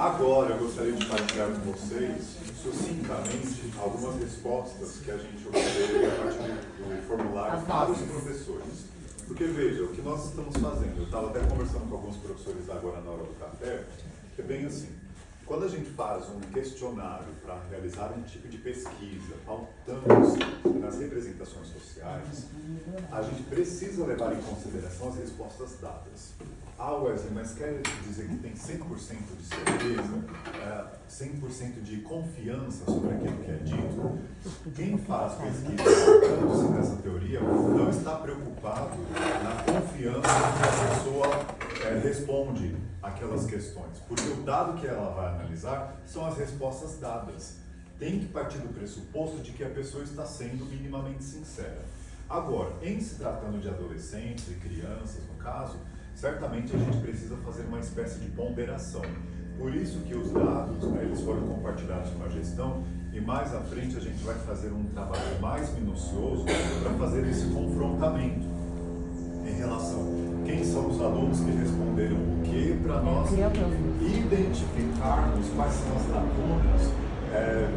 Agora eu gostaria de partilhar com vocês, sucintamente, algumas respostas que a gente obteve a partir do formulário para os professores. Porque veja, o que nós estamos fazendo, eu estava até conversando com alguns professores agora na hora do café, que é bem assim, quando a gente faz um questionário para realizar um tipo de pesquisa, pautando-se nas representações sociais, a gente precisa levar em consideração as respostas dadas. Ah, Wesley, mas quer dizer que tem 100% de certeza, 100% de confiança sobre aquilo que é dito? Quem faz pesquisa pautando-se nessa teoria não está preocupado na confiança que a pessoa responde aquelas questões, porque o dado que ela vai analisar são as respostas dadas. Tem que partir do pressuposto de que a pessoa está sendo minimamente sincera. Agora, em se tratando de adolescentes e crianças, no caso, certamente a gente precisa fazer uma espécie de ponderação. Por isso que os dados, eles foram compartilhados com a gestão e mais à frente a gente vai fazer um trabalho mais minucioso para fazer esse confrontamento em relação a quem são os alunos que responderam o quê, para nós identificarmos quais são as lacunas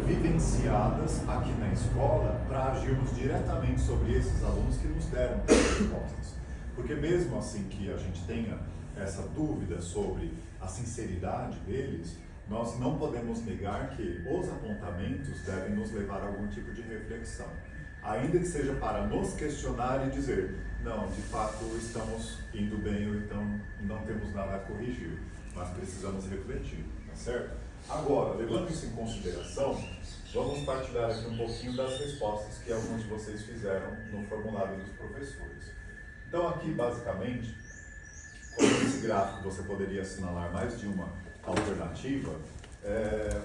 vivenciadas aqui na escola para agirmos diretamente sobre esses alunos que nos deram as respostas. Porque mesmo assim que a gente tenha essa dúvida sobre a sinceridade deles, nós não podemos negar que os apontamentos devem nos levar a algum tipo de reflexão. Ainda que seja para nos questionar e dizer, não, de fato estamos indo bem ou então não temos nada a corrigir, mas precisamos refletir, tá certo? Agora, levando isso em consideração, vamos partilhar aqui um pouquinho das respostas que alguns de vocês fizeram no formulário dos professores. Então aqui, basicamente, como nesse gráfico você poderia assinalar mais de uma alternativa,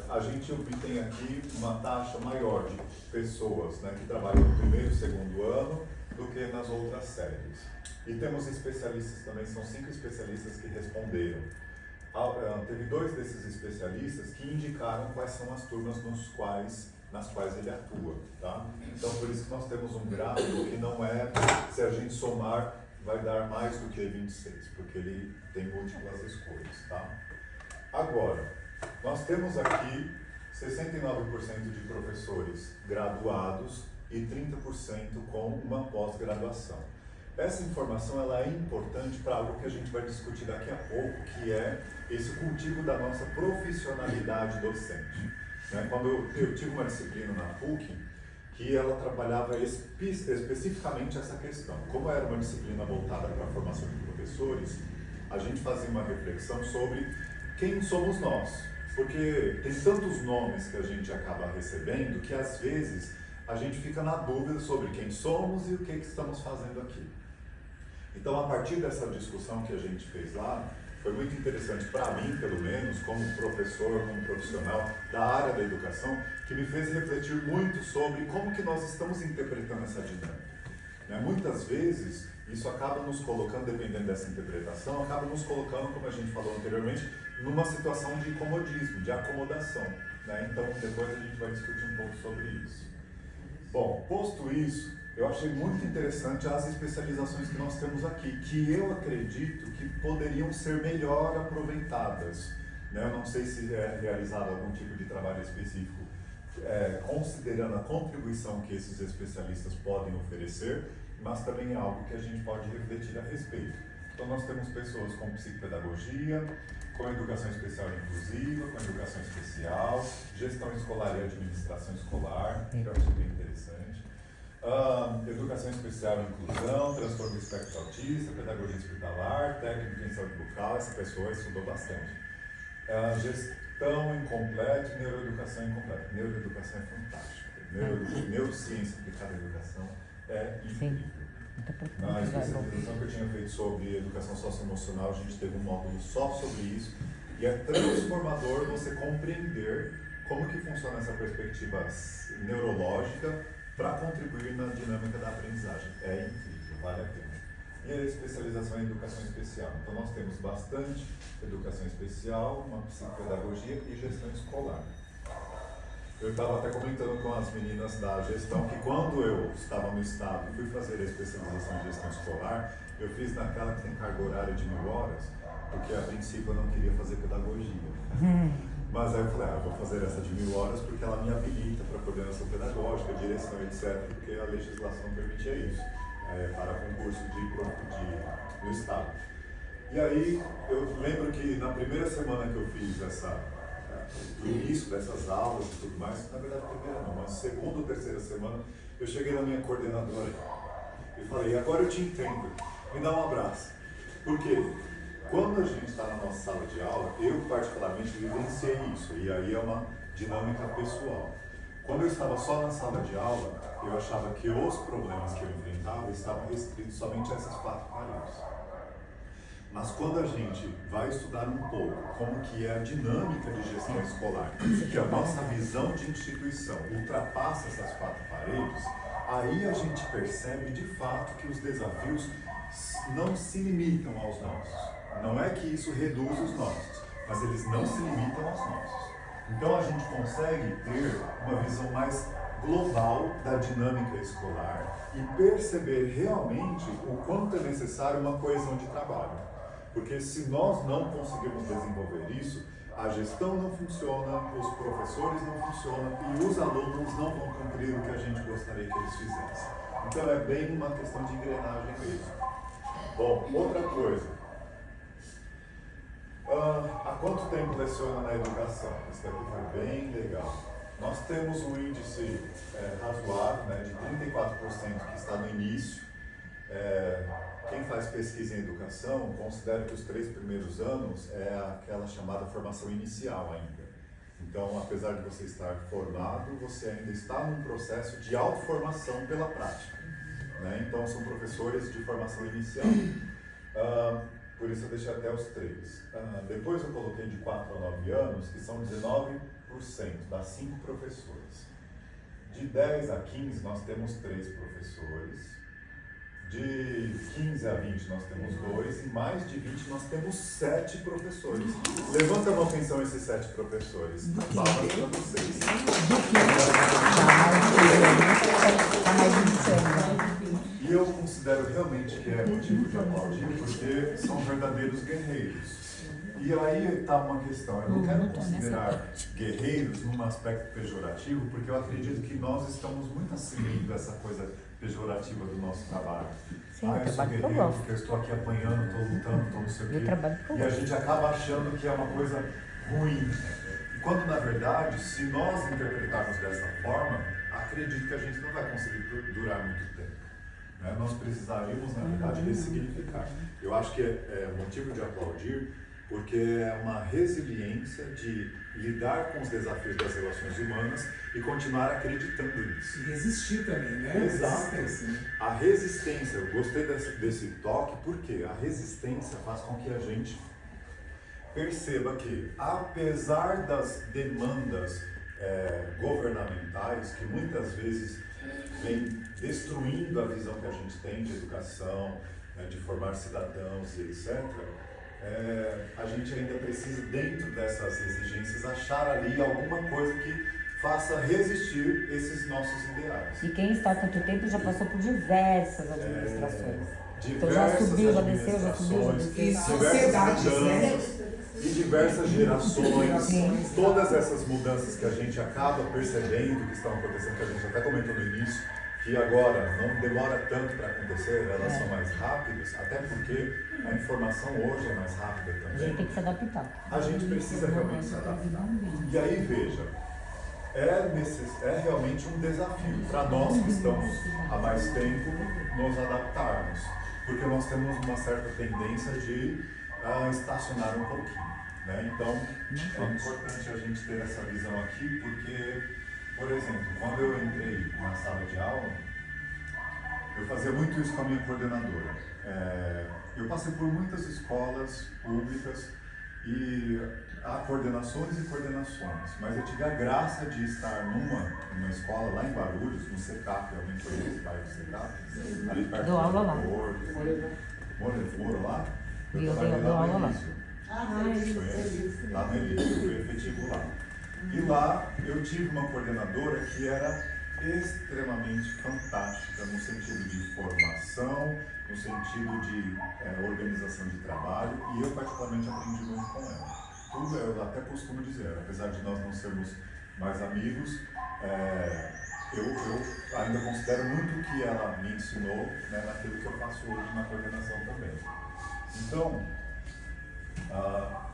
a gente obtém aqui uma taxa maior de pessoas, né, que trabalham no primeiro e segundo ano do que nas outras séries. E temos especialistas também, são 5 especialistas que responderam. Teve 2 desses especialistas que indicaram quais são as turmas nas quais ele atua, tá? Então, por isso que nós temos um gráfico que não é, se a gente somar, vai dar mais do que 26, porque ele tem múltiplas escolhas, tá? Agora, nós temos aqui 69% de professores graduados e 30% com uma pós-graduação. Essa informação ela é importante para algo que a gente vai discutir daqui a pouco, que é esse cultivo da nossa profissionalidade docente. Quando eu tive uma disciplina na PUC, que ela trabalhava especificamente essa questão. Como era uma disciplina voltada para a formação de professores, a gente fazia uma reflexão sobre quem somos nós. Porque tem tantos nomes que a gente acaba recebendo que às vezes a gente fica na dúvida sobre quem somos e o que estamos fazendo aqui. Então, a partir dessa discussão que a gente fez lá, foi muito interessante para mim, pelo menos, como professor, como profissional da área da educação, que me fez refletir muito sobre como que nós estamos interpretando essa dinâmica. Muitas vezes, isso acaba nos colocando, dependendo dessa interpretação, acaba nos colocando, como a gente falou anteriormente, numa situação de comodismo, de acomodação. Então, depois a gente vai discutir um pouco sobre isso. Bom, posto isso, eu achei muito interessante as especializações que nós temos aqui, que eu acredito que poderiam ser melhor aproveitadas. Eu não sei se é realizado algum tipo de trabalho específico, considerando a contribuição que esses especialistas podem oferecer, mas também é algo que a gente pode refletir a respeito. Então nós temos pessoas com psicopedagogia, com educação especial e inclusiva, com educação especial, gestão escolar e administração escolar, que eu achei bem interessante. Educação especial e inclusão, transtorno do espectro autista, pedagogia hospitalar, técnico em saúde bucal, essa pessoa estudou bastante. Gestão incompleta e neuroeducação incompleta. Neuroeducação é fantástica. Neurociência aplicada à educação é incrível. Na especialização que eu tinha feito sobre educação socioemocional, a gente teve um módulo só sobre isso, e é transformador você compreender como que funciona essa perspectiva neurológica para contribuir na dinâmica da aprendizagem. É incrível, vale a pena. E a especialização em educação especial. Então nós temos bastante educação especial, uma psicopedagogia e gestão escolar. Eu estava até comentando com as meninas da gestão que quando eu estava no estado e fui fazer a especialização em gestão escolar, eu fiz naquela que tem carga horária de 1000 horas, porque a princípio eu não queria fazer pedagogia. Mas aí eu falei, eu vou fazer essa de 1000 horas porque ela me habilita para coordenação pedagógica, direção, etc., porque a legislação permitia isso, para concurso do Estado. E aí eu lembro que na primeira semana que eu fiz o início dessas aulas e tudo mais, na verdade primeira não, mas segunda ou terceira semana, eu cheguei na minha coordenadora e falei, agora eu te entendo, me dá um abraço. Por quê? Quando a gente está na nossa sala de aula, eu particularmente vivenciei isso, e aí é uma dinâmica pessoal. Quando eu estava só na sala de aula, eu achava que os problemas que eu enfrentava estavam restritos somente a essas 4 paredes. Mas quando a gente vai estudar um pouco como que é a dinâmica de gestão escolar, que a nossa visão de instituição ultrapassa essas 4 paredes, aí a gente percebe de fato que os desafios não se limitam aos nossos. Não é que isso reduz os nossos, mas eles não se limitam aos nossos. Então a gente consegue ter uma visão mais global da dinâmica escolar e perceber realmente o quanto é necessário uma coesão de trabalho. Porque se nós não conseguimos desenvolver isso, a gestão não funciona, os professores não funcionam e os alunos não vão cumprir o que a gente gostaria que eles fizessem. Então é bem uma questão de engrenagem mesmo. Bom, outra coisa. Há quanto tempo leciona na educação? Isso daqui foi bem legal. Nós temos um índice razoável, né, de 34% que está no início. Quem faz pesquisa em educação considera que os 3 primeiros anos é aquela chamada formação inicial ainda. Então, apesar de você estar formado, você ainda está num processo de autoformação pela prática, né? Então, são professores de formação inicial. Por isso eu deixei até os 3. Depois eu coloquei de 4 a 9 anos, que são 19% das 5 professores. De 10 a 15 nós temos 3 professores. De 15 a 20 nós temos 2 e mais de 20 nós temos 7 professores. Levanta a mão, atenção, esses 7 professores. Palmas para vocês. E eu considero realmente que é motivo de aplaudir porque são verdadeiros guerreiros. E aí está uma questão, eu não quero considerar guerreiros num aspecto pejorativo, porque eu acredito que nós estamos muito acima dessa coisa pejorativa do nosso trabalho. Sim, eu sou guerreiro porque eu estou aqui apanhando, estou lutando, estou não sei o quê. E a gente acaba achando que é uma coisa ruim. Quando, na verdade, se nós interpretarmos dessa forma, acredito que a gente não vai conseguir durar muito tempo. Né? Nós precisaríamos, na verdade, ressignificar. Eu acho que é motivo de aplaudir, porque é uma resiliência de lidar com os desafios das relações humanas e continuar acreditando nisso. E resistir também, né? Exato. A resistência, eu gostei desse toque, porque a resistência faz com que a gente perceba que, apesar das demandas governamentais, que muitas vezes vêm destruindo a visão que a gente tem de educação, de formar cidadãos e etc., a gente ainda precisa, dentro dessas exigências, achar ali alguma coisa que faça resistir esses nossos ideais. E quem está há tanto tempo já passou por diversas administrações. Então já subiu, já desceu, já subiu, já desceu. E sociedades, né? E diversas gerações, todas essas mudanças que a gente acaba percebendo que estão acontecendo, que a gente até comentou no início, que agora não demora tanto para acontecer, elas são mais rápidas, até porque a informação hoje é mais rápida também. A gente tem que se adaptar. A gente precisa realmente se adaptar. E aí, veja, é realmente um desafio para nós que estamos há mais tempo nos adaptarmos, porque nós temos uma certa tendência de estacionar um pouquinho, né? Então, é importante a gente ter essa visão aqui, porque, por exemplo, quando eu entrei na sala de aula, eu fazia muito isso com a minha coordenadora. Eu passei por muitas escolas públicas e há coordenações e coordenações, mas eu tive a graça de estar numa escola lá em Guarulhos, no Secap, alguém conhece o bairro do Secap? Ali perto do aula lá. Moreira lá? Eu dou aula lá. Lá no Elite, eu fui efetivo lá. E lá eu tive uma coordenadora que era extremamente fantástica no sentido de formação, no sentido de organização de trabalho, e eu particularmente aprendi muito com ela. tudo, eu até costumo dizer, apesar de nós não sermos mais amigos, eu ainda considero muito o que ela me ensinou, né, naquilo que eu faço hoje na coordenação também. Então,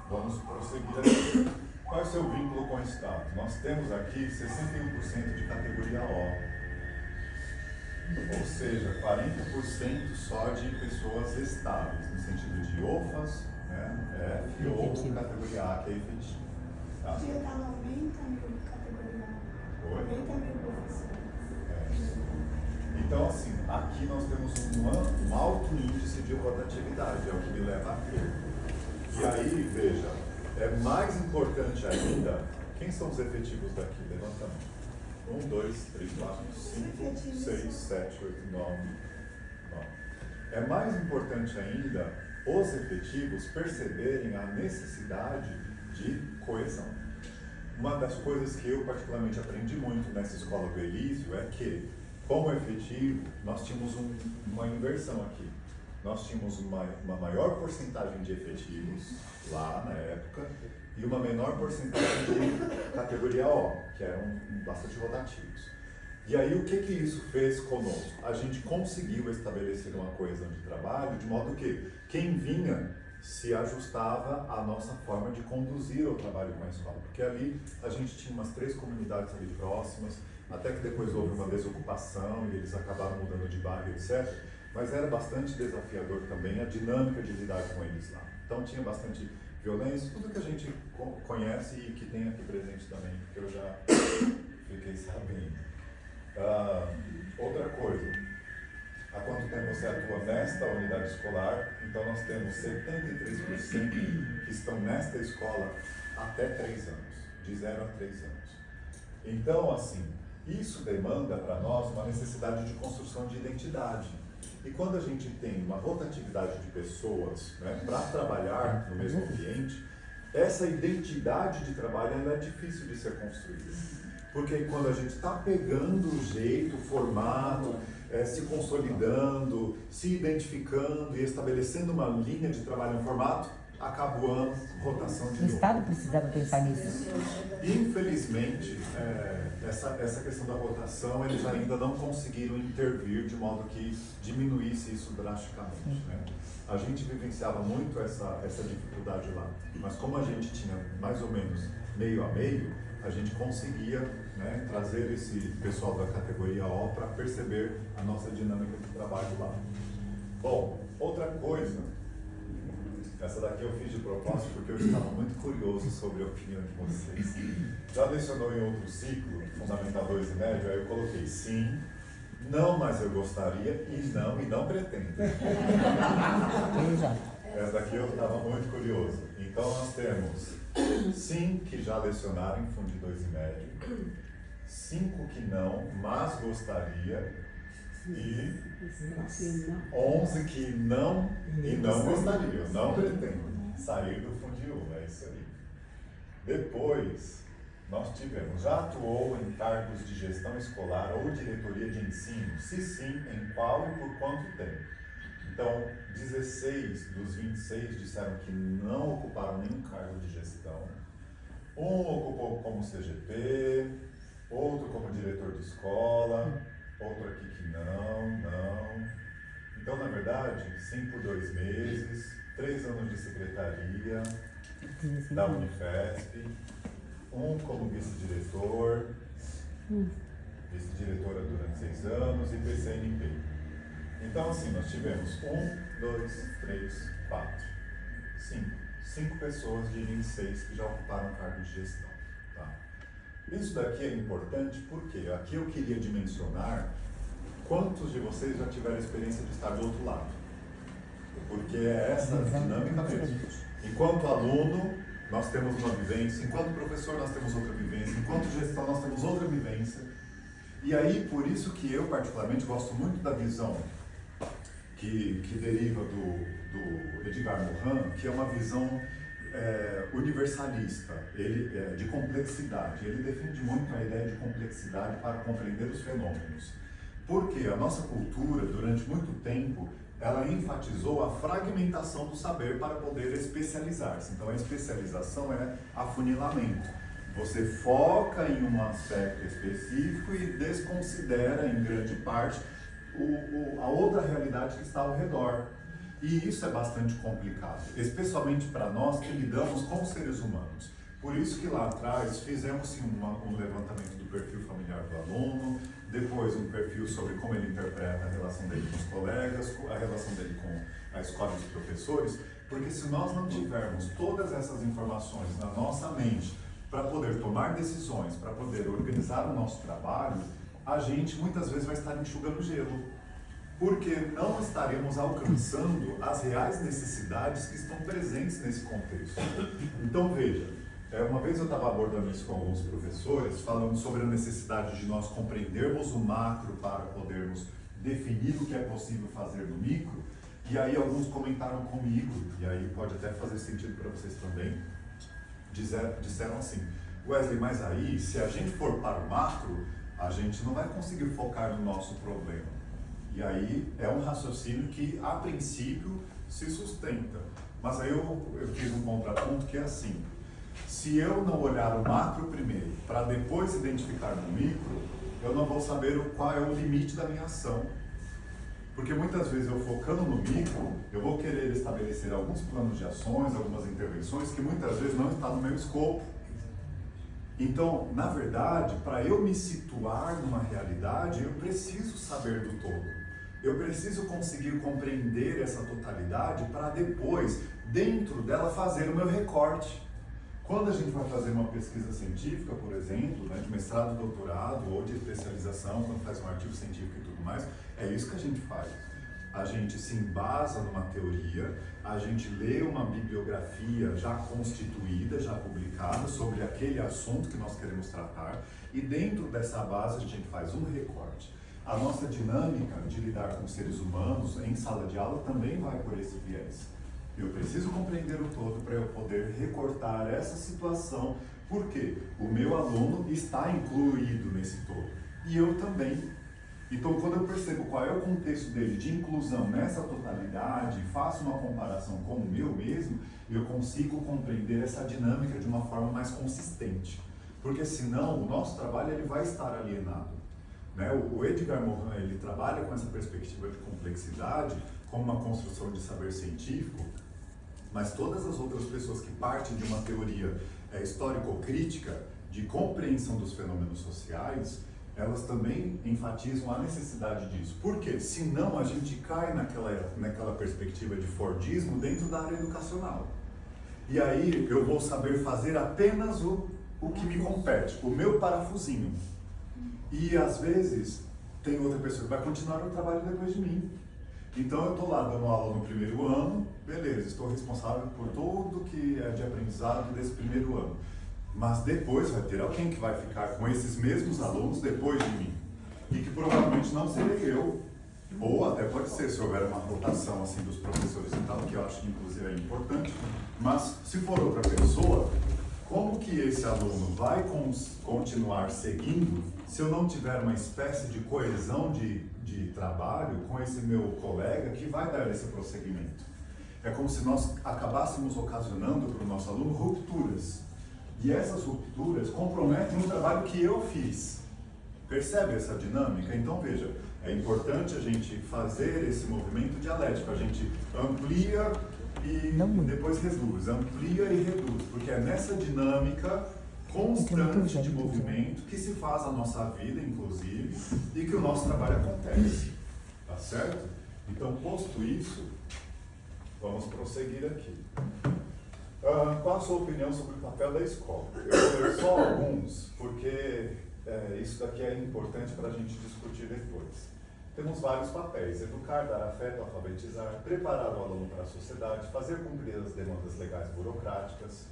vamos prosseguir aqui. Qual é o seu vínculo com o Estado? Nós temos aqui 61% de categoria O. Ou seja, 40% só de pessoas estáveis, no sentido de OFAs, né, F ou categoria A, que é efetivo. Tá? Podia dar 90 mil categoria A. Oi? 90 mil professores. Então, assim, aqui nós temos um alto índice de rotatividade, é o que me leva aqui. E aí, veja, é mais importante ainda, quem são os efetivos daqui? Levanta a mão. 1, 2, 3, 4, 5, 6, 7, 8, 9. É mais importante ainda os efetivos perceberem a necessidade de coesão. Uma das coisas que eu particularmente aprendi muito nessa escola do Elísio é que, como efetivo, nós tínhamos uma inversão aqui. Nós tínhamos uma maior porcentagem de efetivos lá na época e uma menor porcentagem de categoria O, que eram bastante rotativos. E aí o que isso fez conosco? A gente conseguiu estabelecer uma coesão de trabalho de modo que quem vinha se ajustava à nossa forma de conduzir o trabalho com a escola. Porque ali a gente tinha umas 3 comunidades ali próximas, até que depois houve uma desocupação e eles acabaram mudando de bairro, etc. Mas era bastante desafiador também a dinâmica de lidar com eles lá. Então tinha bastante violência, tudo que a gente conhece e que tem aqui presente também, porque eu já fiquei sabendo. Outra coisa, há quanto tempo você atua nesta unidade escolar? Então nós temos 73% que estão nesta escola até 3 anos, de 0 a 3 anos. Então, assim, isso demanda para nós uma necessidade de construção de identidade. E quando a gente tem uma rotatividade de pessoas, né, para trabalhar no mesmo ambiente, essa identidade de trabalho ela é difícil de ser construída. Porque quando a gente está pegando o jeito, o formato, se consolidando, se identificando e estabelecendo uma linha de trabalho, um formato, acaba o ano, rotação de novo. O Estado precisava pensar nisso. Infelizmente, essa questão da rotação, eles ainda não conseguiram intervir de modo que diminuísse isso drasticamente. Né? A gente vivenciava muito essa dificuldade lá, mas como a gente tinha mais ou menos meio a meio, a gente conseguia, né, trazer esse pessoal da categoria O para perceber a nossa dinâmica de trabalho lá. Bom, outra coisa, essa daqui eu fiz de propósito porque eu estava muito curioso sobre a opinião de vocês. Já lecionou em outro ciclo, Fundamental 2 e Médio, aí eu coloquei sim, não, mas eu gostaria, e não pretendo. Essa daqui eu estava muito curioso. Então nós temos sim que já lecionaram em Fundi 2 e Médio, 5 que não, mas gostaria, e 11 que não e não gostariam, não pretendem sair do Fundi 1, é isso aí. Depois, nós tivemos, já atuou em cargos de gestão escolar ou diretoria de ensino? Se sim, em qual e por quanto tempo? Então, 16 dos 26 disseram que não ocuparam nenhum cargo de gestão. Um ocupou como CGP, outro como diretor de escola, outro aqui que não. Então, na verdade, sim por 2 meses, 3 anos de secretaria da Unifesp, um como vice-diretor, vice-diretora durante 6 anos e PCNP. Então, assim, nós tivemos 1, 2, 3, 4, 5 pessoas de 26 que já ocuparam cargo de gestão. Tá? Isso daqui é importante porque aqui eu queria dimensionar quantos de vocês já tiveram a experiência de estar do outro lado. Porque é essa dinâmica mesmo. Enquanto aluno, nós temos uma vivência, enquanto professor, nós temos outra vivência, enquanto gestão, nós temos outra vivência. E aí, por isso que eu, particularmente, gosto muito da visão que deriva do Edgar Morin, que é uma visão universalista, de complexidade. Ele defende muito a ideia de complexidade para compreender os fenômenos. Porque a nossa cultura, durante muito tempo, ela enfatizou a fragmentação do saber para poder especializar-se. Então a especialização é afunilamento. Você foca em um aspecto específico e desconsidera em grande parte a outra realidade que está ao redor. E isso é bastante complicado, especialmente para nós que lidamos com seres humanos. Por isso que lá atrás fizemos um levantamento do perfil familiar do aluno, depois um perfil sobre como ele interpreta a relação dele com os colegas, a relação dele com a escola e os professores, porque se nós não tivermos todas essas informações na nossa mente para poder tomar decisões, para poder organizar o nosso trabalho, a gente muitas vezes vai estar enxugando gelo, porque não estaremos alcançando as reais necessidades que estão presentes nesse contexto. Então veja, uma vez eu estava abordando isso com alguns professores, falando sobre a necessidade de nós compreendermos o macro para podermos definir o que é possível fazer no micro, e aí alguns comentaram comigo, e aí pode até fazer sentido para vocês também, disseram assim: Wesley, mas aí se a gente for para o macro, a gente não vai conseguir focar no nosso problema. E aí é um raciocínio que a princípio se sustenta, mas aí eu fiz um contraponto que é assim: se eu não olhar o macro primeiro, para depois identificar no micro, eu não vou saber qual é o limite da minha ação. Porque muitas vezes eu focando no micro, eu vou querer estabelecer alguns planos de ações, algumas intervenções que muitas vezes não estão no meu escopo. Então, na verdade, para eu me situar numa realidade, eu preciso saber do todo. Eu preciso conseguir compreender essa totalidade para depois, dentro dela, fazer o meu recorte. Quando a gente vai fazer uma pesquisa científica, por exemplo, de mestrado, doutorado ou de especialização, quando faz um artigo científico e tudo mais, é isso que a gente faz. A gente se embasa numa teoria, a gente lê uma bibliografia já constituída, já publicada sobre aquele assunto que nós queremos tratar, e dentro dessa base a gente faz um recorte. A nossa dinâmica de lidar com seres humanos em sala de aula também vai por esse viés. Eu preciso compreender o todo para eu poder recortar essa situação, porque o meu aluno está incluído nesse todo, e eu também. Então, quando eu percebo qual é o contexto dele de inclusão nessa totalidade, faço uma comparação com o meu mesmo, eu consigo compreender essa dinâmica de uma forma mais consistente. Porque senão o nosso trabalho ele vai estar alienado. Né? O Edgar Morin ele trabalha com essa perspectiva de complexidade como uma construção de saber científico, mas todas as outras pessoas que partem de uma teoria histórico-crítica de compreensão dos fenômenos sociais, elas também enfatizam a necessidade disso. Por quê? Senão a gente cai naquela perspectiva de Fordismo dentro da área educacional. E aí eu vou saber fazer apenas o que me compete, o meu parafusinho. E às vezes tem outra pessoa que vai continuar o trabalho depois de mim. Então eu estou lá dando aula no primeiro ano, beleza, estou responsável por tudo que é de aprendizado desse primeiro ano. Mas depois vai ter alguém que vai ficar com esses mesmos alunos depois de mim. E que provavelmente não serei eu. Ou até pode ser, se houver uma rotação assim, dos professores e tal, que eu acho que inclusive é importante. Mas se for outra pessoa, como que esse aluno vai continuar seguindo se eu não tiver uma espécie de coesão de trabalho com esse meu colega que vai dar esse prosseguimento? É como se nós acabássemos ocasionando para o nosso aluno rupturas. E essas rupturas comprometem o trabalho que eu fiz. Percebe essa dinâmica? Então veja, é importante a gente fazer esse movimento dialético. A gente amplia e depois reduz, amplia e reduz, porque é nessa dinâmica constante de movimento que se faz a nossa vida, inclusive, e que o nosso trabalho acontece. Tá certo? Então, posto isso, vamos prosseguir aqui. Qual a sua opinião sobre o papel da escola? Eu vou ler só alguns, porque isso daqui é importante para a gente discutir depois. Temos vários papéis: educar, dar afeto, alfabetizar, preparar o aluno para a sociedade, fazer cumprir as demandas legais burocráticas.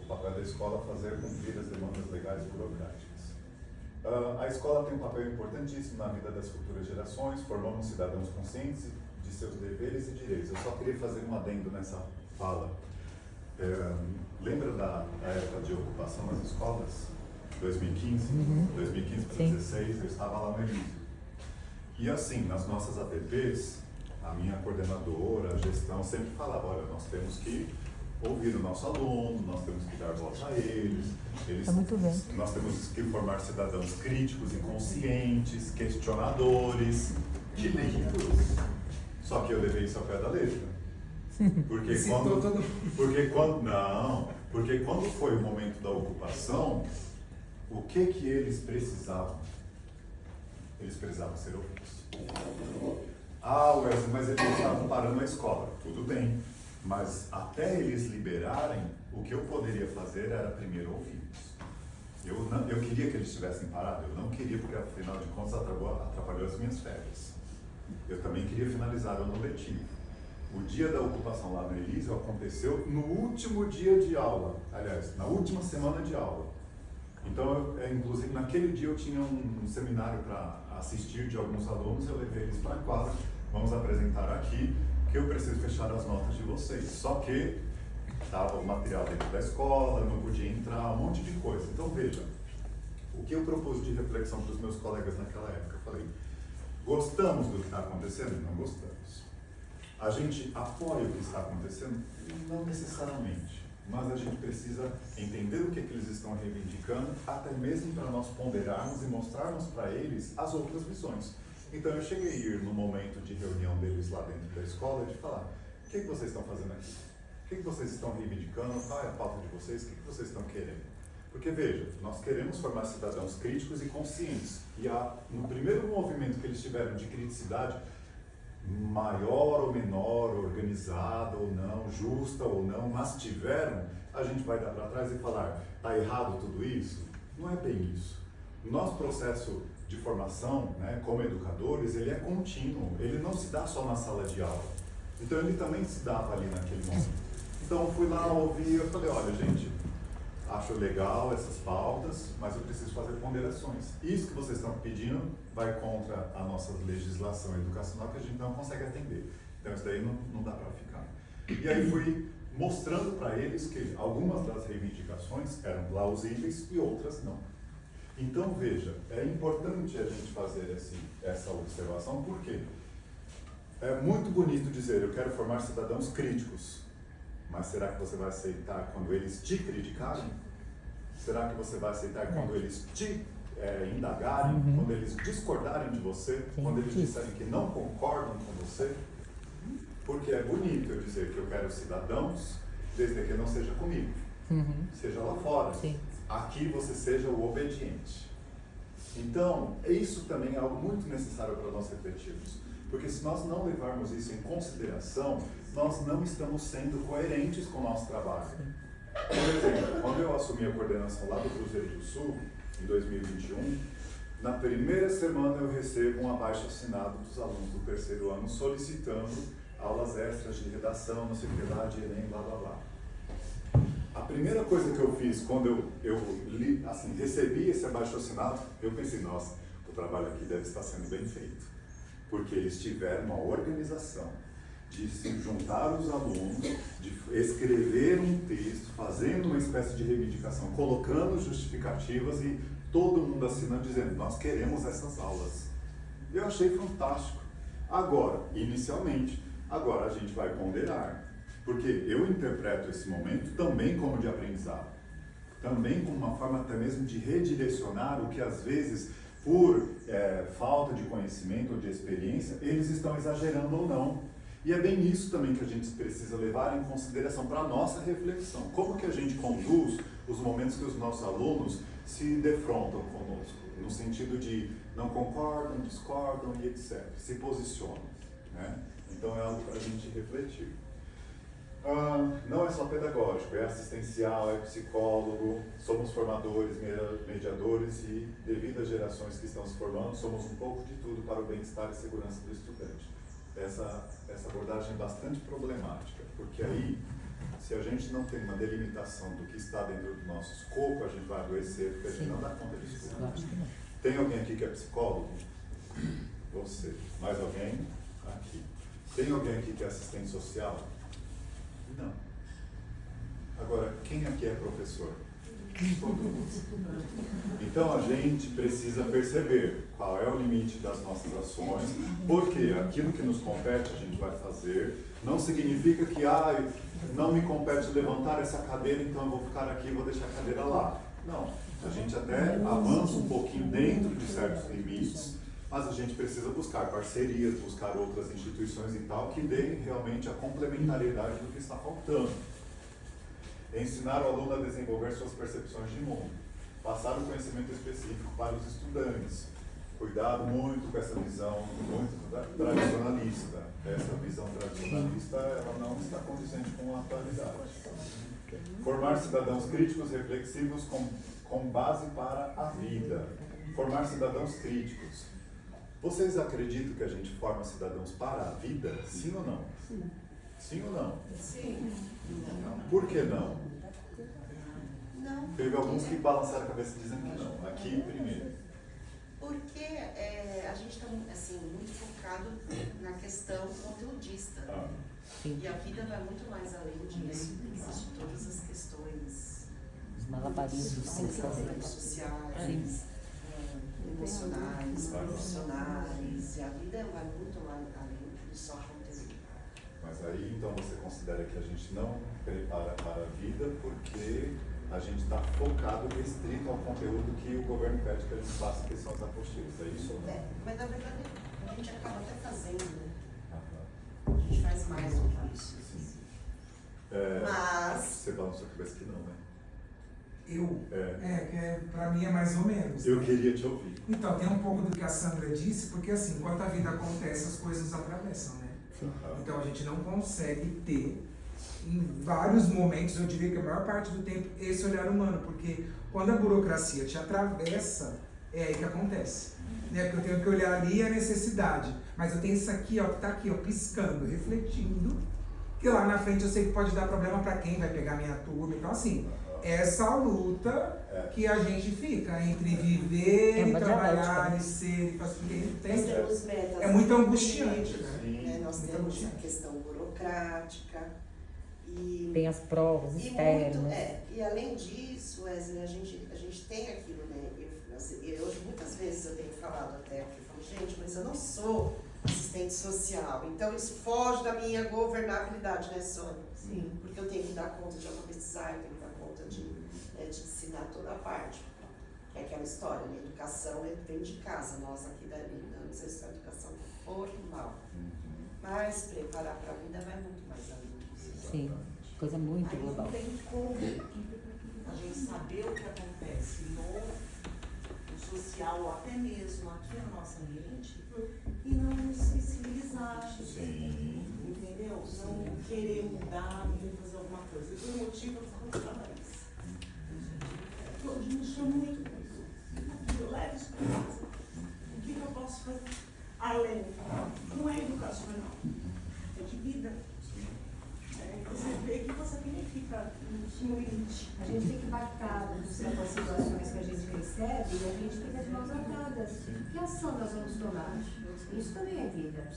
O papel da escola é fazer cumprir as demandas legais burocráticas. A escola tem um papel importantíssimo na vida das futuras gerações, formando cidadãos conscientes de seus deveres e direitos. Eu só queria fazer um adendo nessa fala. Lembra da época de ocupação nas escolas? 2015? 2015 para 2016, eu estava lá no início. E assim, nas nossas APPs, a minha coordenadora, a gestão, sempre falava, olha, nós temos que ouvir o nosso aluno, nós temos que dar voz a eles, É muito bem. nós temos que formar cidadãos críticos e conscientes, questionadores, que livros. Só que eu levei isso ao pé da letra. Porque quando foi o momento da ocupação, o que eles precisavam? Eles precisavam ser ouvidos. Ah, Wesley, mas eles estavam parando a escola. Tudo bem. Mas até eles liberarem, o que eu poderia fazer era primeiro ouvi-los. Eu queria que eles tivessem parado, eu não queria, porque afinal de contas atrapalhou as minhas férias. Eu também queria finalizar o ano letivo. O dia da ocupação lá no Elísio aconteceu no último dia de aula, aliás, na última semana de aula. Então, inclusive naquele dia eu tinha um seminário para assistir de alguns alunos, eu levei eles para a quadra, vamos apresentar aqui, que eu preciso fechar as notas de vocês. Só que estava o material dentro da escola, não podia entrar, um monte de coisa. Então veja, o que eu propus de reflexão para os meus colegas naquela época? Eu falei, gostamos do que está acontecendo? Não gostamos. A gente apoia o que está acontecendo? Não necessariamente. Mas a gente precisa entender o que eles estão reivindicando, até mesmo para nós ponderarmos e mostrarmos para eles as outras visões. Então eu cheguei a ir no momento de reunião deles lá dentro da escola de falar, o que vocês estão fazendo aqui? O que vocês estão reivindicando? Qual é a pauta de vocês? O que vocês estão querendo? Porque veja, nós queremos formar cidadãos críticos e conscientes. E no primeiro movimento que eles tiveram de criticidade, maior ou menor, organizada ou não, justa ou não, mas tiveram, a gente vai dar para trás e falar, está errado tudo isso? Não é bem isso. O nosso processo de formação, né, como educadores, ele é contínuo, ele não se dá só na sala de aula. Então ele também se dava ali naquele momento. Então eu fui lá, ouvi, eu falei, olha gente, acho legal essas pautas, mas eu preciso fazer ponderações. Isso que vocês estão pedindo vai contra a nossa legislação educacional que a gente não consegue atender. Então isso daí não dá para ficar. E aí fui mostrando para eles que algumas das reivindicações eram plausíveis e outras não. Então veja, é importante a gente fazer essa observação, porque é muito bonito dizer, eu quero formar cidadãos críticos. Mas será que você vai aceitar quando eles te criticarem? Será que você vai aceitar quando eles te indagarem? Quando eles discordarem de você? Quando eles disserem que não concordam com você? Porque é bonito eu dizer que eu quero cidadãos, desde que não seja comigo. Seja lá fora. Sim. Aqui você seja o obediente. Então, isso também é algo muito necessário para nós refletirmos. Porque se nós não levarmos isso em consideração, nós não estamos sendo coerentes com o nosso trabalho. Por exemplo, quando eu assumi a coordenação lá do Cruzeiro do Sul, em 2021, na primeira semana eu recebo um abaixo-assinado dos alunos do terceiro ano solicitando aulas extras de redação, não sei o que lá, de Enem, blá blá blá. A primeira coisa que eu fiz quando eu li, assim, recebi esse abaixo-assinado, eu pensei, nossa, o trabalho aqui deve estar sendo bem feito. Porque eles tiveram uma organização de se juntar os alunos, de escrever um texto, fazendo uma espécie de reivindicação, colocando justificativas e todo mundo assinando, dizendo, nós queremos essas aulas. Eu achei fantástico. Agora, inicialmente, agora a gente vai ponderar. Porque eu interpreto esse momento também como de aprendizado. Também como uma forma até mesmo de redirecionar o que às vezes, por falta de conhecimento ou de experiência, eles estão exagerando ou não. E é bem isso também que a gente precisa levar em consideração para a nossa reflexão. Como que a gente conduz os momentos que os nossos alunos se defrontam conosco, no sentido de não concordam, discordam e etc. Se posicionam, né? Então é algo para a gente refletir. Não é só pedagógico, é assistencial, é psicólogo, somos formadores, mediadores e devido às gerações que estão se formando, somos um pouco de tudo para o bem-estar e segurança do estudante. Essa abordagem é bastante problemática, porque aí, se a gente não tem uma delimitação do que está dentro do nosso escopo, a gente vai adoecer, porque a gente não dá conta disso. Tem alguém aqui que é psicólogo? Você. Mais alguém? Aqui. Tem alguém aqui que é assistente social? Não. Agora, quem aqui é professor? Então a gente precisa perceber qual é o limite das nossas ações, porque aquilo que nos compete a gente vai fazer. Não significa que não me compete levantar essa cadeira, então eu vou ficar aqui e vou deixar a cadeira lá. Não, a gente até avança um pouquinho dentro de certos limites, mas a gente precisa buscar parcerias, buscar outras instituições e tal, que deem realmente a complementariedade do que está faltando. Ensinar o aluno a desenvolver suas percepções de mundo. Passar o conhecimento específico para os estudantes. Cuidado muito com essa visão muito tradicionalista. Essa visão tradicionalista ela não está condizente com a atualidade. Formar cidadãos críticos reflexivos com base para a vida. Formar cidadãos críticos. Vocês acreditam que a gente forma cidadãos para a vida? Sim ou não? Sim. Sim ou não? Sim. Por que não? Não. Teve alguns que balançaram a cabeça dizendo que não. Aqui primeiro. Porque a gente está assim, muito focado na questão conteudista. E a vida vai muito mais além disso. Existem todas as questões Os malabarismos sociais, emocionais, profissionais. E a vida vai muito além de só conteúdo. Mas aí então você considera que a gente não prepara para a vida porque a gente está focado, restrito ao conteúdo que o governo pede que a gente faça, que são as apostilas. É isso ou não? Mas na verdade a gente acaba até fazendo, né? A gente faz mais do que isso. Sim. Mas... Você balançou a cabeça que não, né? Pra mim é mais ou menos. Eu queria te ouvir. Então, tem um pouco do que a Sandra disse, porque assim, enquanto a vida acontece, as coisas atravessam, né? Então a gente não consegue ter, em vários momentos, eu diria que a maior parte do tempo, esse olhar humano, porque quando a burocracia te atravessa, é aí que acontece. Né? Porque eu tenho que olhar ali a necessidade, mas eu tenho isso aqui, ó, que tá aqui, ó, piscando, refletindo, que lá na frente eu sei que pode dar problema para quem vai pegar minha turma. Então assim, essa luta que a gente fica entre viver e trabalhar e ser e fazer Nós temos metas. É muito angustiante, né? Nós temos a questão burocrática e tem as provas externas. E além disso, Wesley, a gente tem aquilo, né? Eu muitas vezes eu tenho falado até aqui, eu falo, gente, mas eu não sou assistente social, então isso foge da minha governabilidade, né, Sônia? Sim. Porque eu tenho que dar conta de alfabetizar, eu tenho que dar conta de ensinar toda a parte. É aquela história, né? Educação vem de casa, nós aqui damos essa educação formal. Mas preparar para a vida vai muito mais além disso. Sim, coisa muito Aí global. não tem como a gente saber o que acontece no social, ou até mesmo aqui no nosso ambiente, e não nos sensibilizar. Sim. Entendeu? Não querer mudar, não querer fazer alguma coisa. E por motivo eu falo para isso. Hoje me chama muito isso. Eu levo isso para casa. O que eu posso fazer? Além, não é educacional, é de vida. Você vê que você tem que ficar no limite. A gente tem que batalhar com certas situações que a gente recebe e a gente fica de mãos atadas. Que ação nós vamos tomar? Isso também é vida.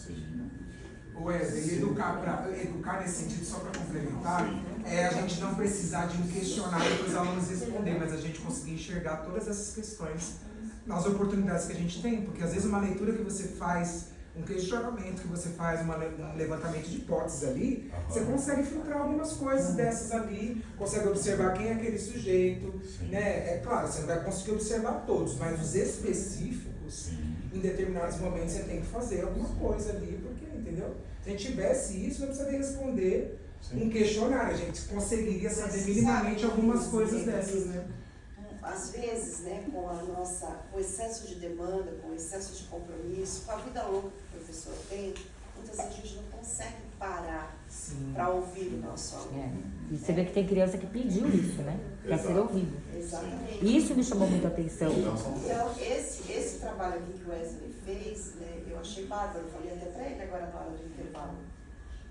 Wesley, educar nesse sentido, só para complementar, é a gente não precisar de um questionário para os alunos responder, mas a gente conseguir enxergar todas essas questões nas oportunidades que a gente tem, porque às vezes uma leitura que você faz, um questionamento que você faz, um levantamento de hipóteses ali, você consegue filtrar algumas coisas dessas ali, consegue observar quem é aquele sujeito, né? É claro, você não vai conseguir observar todos, mas os específicos, em determinados momentos você tem que fazer alguma coisa ali, porque, entendeu? Se a gente tivesse isso, não precisaria responder um questionário, a gente conseguiria saber minimamente algumas coisas dessas, né? Às vezes, né, com o excesso de demanda, com o excesso de compromisso, com a vida longa que o professor tem, muitas vezes a gente não consegue parar para ouvir o nosso aluno. E você vê que tem criança que pediu isso, né? Para ser ouvido. Exatamente. Isso me chamou muita atenção. Então, esse trabalho aqui que o Wesley fez, né, eu achei bárbaro, eu falei até para ele agora na hora do intervalo.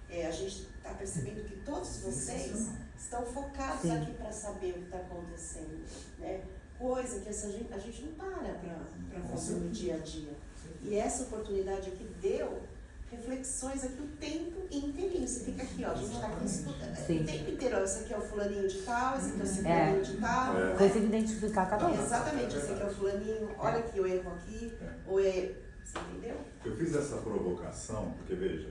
A gente está percebendo que todos vocês estão focados aqui para saber o que está acontecendo, né? Coisa que a gente não para fazer no dia a dia. E essa oportunidade aqui deu reflexões aqui o tempo inteirinho. Você fica aqui, ó, a gente está aqui estudando. Sim. O tempo inteiro, ó, esse aqui é o fulaninho de tal, esse aqui é o ciclaninho de tal. É. Consigo identificar cada um. Exatamente, esse aqui é o fulaninho, olha aqui o erro aqui, o erro. Você entendeu? Eu fiz essa provocação, porque veja,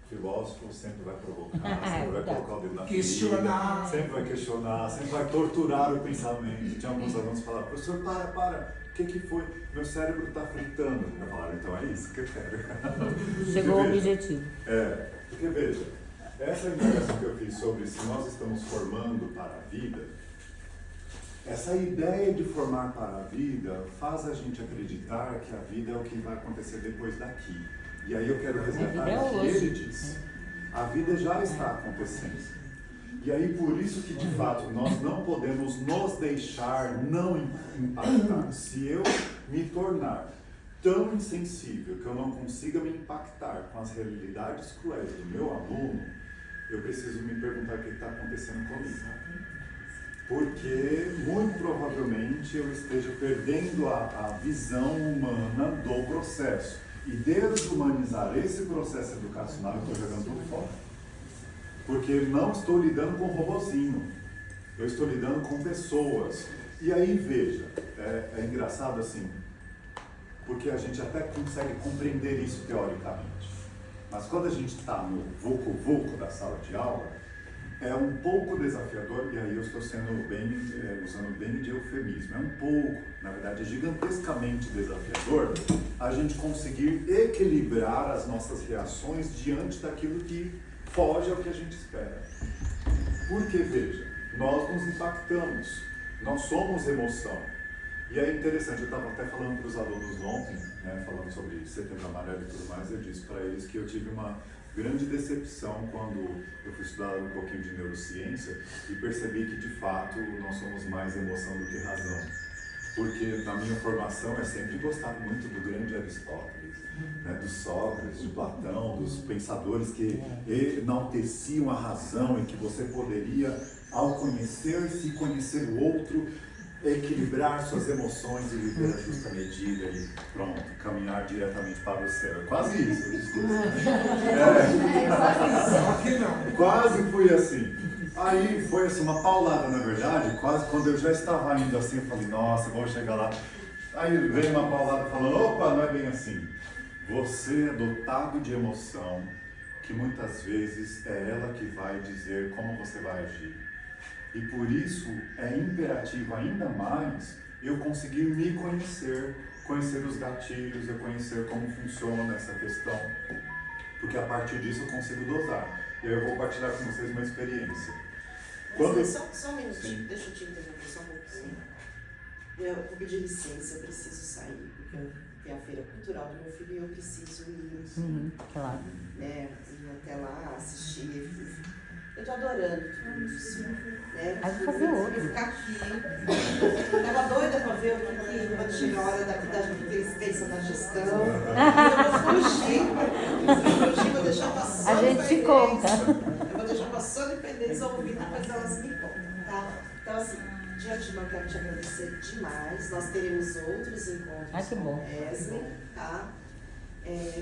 filósofo sempre vai provocar, sempre vai colocar o dedo na Questionar. ferida, sempre vai questionar, sempre vai torturar o pensamento. Tinha alguns alunos que falavam, professor, para, o que foi? Meu cérebro está fritando. Eu falava, então é isso que eu quero. Chegou ao Veja, objetivo. Porque veja, essa indagação que eu fiz sobre se nós estamos formando para a vida, essa ideia de formar para a vida faz a gente acreditar que a vida é o que vai acontecer depois daqui. E aí eu quero resgatar o que ele disse. A vida já está acontecendo. E aí por isso que de fato nós não podemos nos deixar não impactar. Se eu me tornar tão insensível que eu não consiga me impactar com as realidades cruéis do meu aluno, eu preciso me perguntar o que está acontecendo comigo. Porque, muito provavelmente, eu esteja perdendo a visão humana do processo. E desumanizar esse processo educacional, eu estou jogando tudo fora. Porque não estou lidando com robozinho. Eu estou lidando com pessoas. E aí, veja, é engraçado assim, porque a gente até consegue compreender isso teoricamente. Mas quando a gente está no vulco da sala de aula, é um pouco desafiador, e aí eu estou sendo usando bem de eufemismo, é um pouco, na verdade é gigantescamente desafiador a gente conseguir equilibrar as nossas reações diante daquilo que foge ao que a gente espera. Porque, veja, nós nos impactamos, nós somos emoção. E é interessante, eu estava até falando para os alunos ontem, né, falando sobre Setembro Amarelo e tudo mais, eu disse para eles que eu tive uma grande decepção quando eu fui estudar um pouquinho de neurociência e percebi que de fato nós somos mais emoção do que razão. Porque na minha formação eu sempre gostava muito do grande Aristóteles, né, do Sócrates, de Platão, dos pensadores que enalteciam a razão e que você poderia, ao conhecer-se e conhecer o outro, equilibrar suas emoções e viver a justa medida e pronto, caminhar diretamente para o céu. É quase isso, desculpa. Só que não. Quase fui assim. Aí foi assim, uma paulada, na verdade, quase quando eu já estava indo assim, eu falei, nossa, vou chegar lá. Aí veio uma paulada falando, opa, não é bem assim. Você é dotado de emoção, que muitas vezes é ela que vai dizer como você vai agir. E por isso é imperativo ainda mais eu conseguir me conhecer os gatilhos, eu conhecer como funciona essa questão, porque a partir disso eu consigo dosar. E aí eu vou compartilhar com vocês uma experiência. Só um minutinho, deixa eu te interromper só um pouquinho. Eu vou pedir licença, eu preciso sair, porque tem a feira cultural do meu filho e eu preciso ir, Claro. né, ir até lá, assistir. Eu tô adorando tudo isso, né? Aí vou fazer outro. Eu ficar aqui. Eu tava doida pra ver o que quando chega a hora daqui da gente que eles pensam na gestão. Eu vou fugir, vou deixar passar. A gente te conta. Eu vou deixar passar de pendência ouvir, depois elas me contam, tá? Então, assim, de antemão, quero te agradecer demais. Nós teremos outros encontros que bom. com Wesley, tá?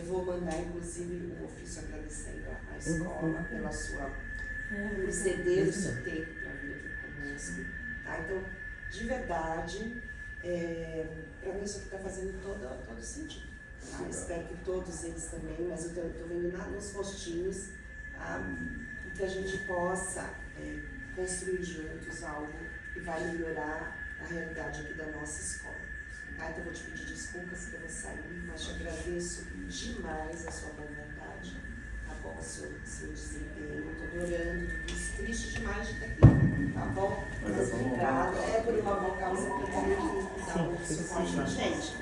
Vou mandar, inclusive, um ofício agradecendo à escola pela sua. Por ceder o seu tempo para vir aqui conosco. Tá? Então, de verdade, para mim isso aqui está fazendo todo sentido. Tá? Espero que todos eles também, mas eu estou vendo nos postinhos, tá? Que a gente possa construir juntos algo que vai melhorar a realidade aqui da nossa escola. Tá? Então, eu vou te pedir desculpas que eu vou sair, mas te agradeço demais a sua boa vontade. O seu desempenho, estou adorando tudo isso, triste demais de estar aqui, tá bom? Mas obrigada, por uma boa causa que eu tenho que dar um suporte pra gente.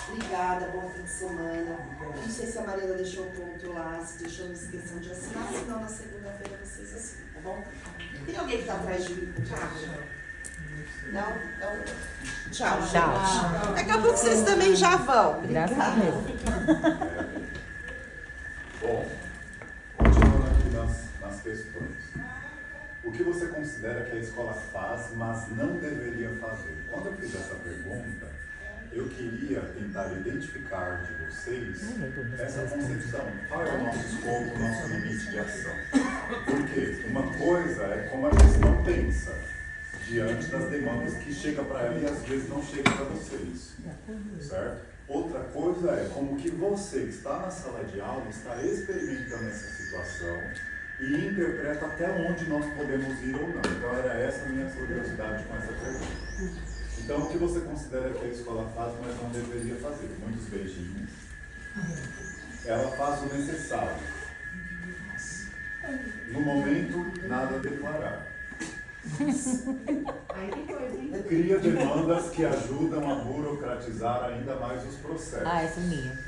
Obrigada, bom fim de semana. Eu não sei se a Mariana deixou o ponto lá, se deixou, não esqueçam de assinar, senão na segunda-feira vocês assinam, tá bom? Tem alguém que está atrás de mim com o carro? Não? Então, tchau, gente. Daqui a pouco vocês também já vão. Graças a Deus. Bom, continuando aqui nas questões. O que você considera que a escola faz, mas não deveria fazer? Quando eu fiz essa pergunta, eu queria tentar identificar de vocês essa concepção. Qual é o nosso escopo, o nosso limite de ação? Porque uma coisa é como a gente não pensa diante das demandas que chega para ela e às vezes não chega para vocês, certo? Outra coisa é como que você que está na sala de aula está experimentando essa situação e interpreta até onde nós podemos ir ou não. Então era essa a minha curiosidade com essa pergunta. Então o que você considera que a escola faz, mas não deveria fazer? Muitos beijinhos. Ela faz o necessário. No momento, nada a declarar. Aí que coisa, hein? Cria demandas que ajudam a burocratizar ainda mais os processos. Ah, essa é minha.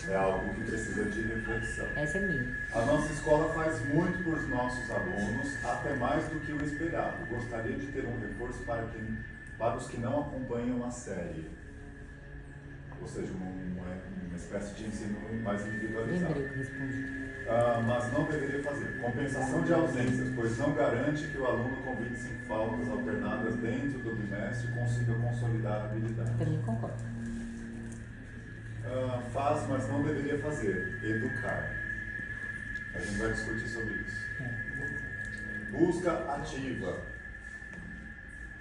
É algo que precisa de reflexão. Essa é minha. A nossa escola faz muito por nossos alunos, até mais do que o esperado. Gostaria de ter um reforço para os que não acompanham a série. Ou seja, uma espécie de ensino mais individualizado. Lembrei que respondi. Mas não deveria fazer. Compensação de ausências, pois não garante que o aluno com 25 faltas alternadas dentro do bimestre consiga consolidar a habilidade. Também concordo. Faz, mas não deveria fazer. Educar. A gente vai discutir sobre isso. Busca ativa.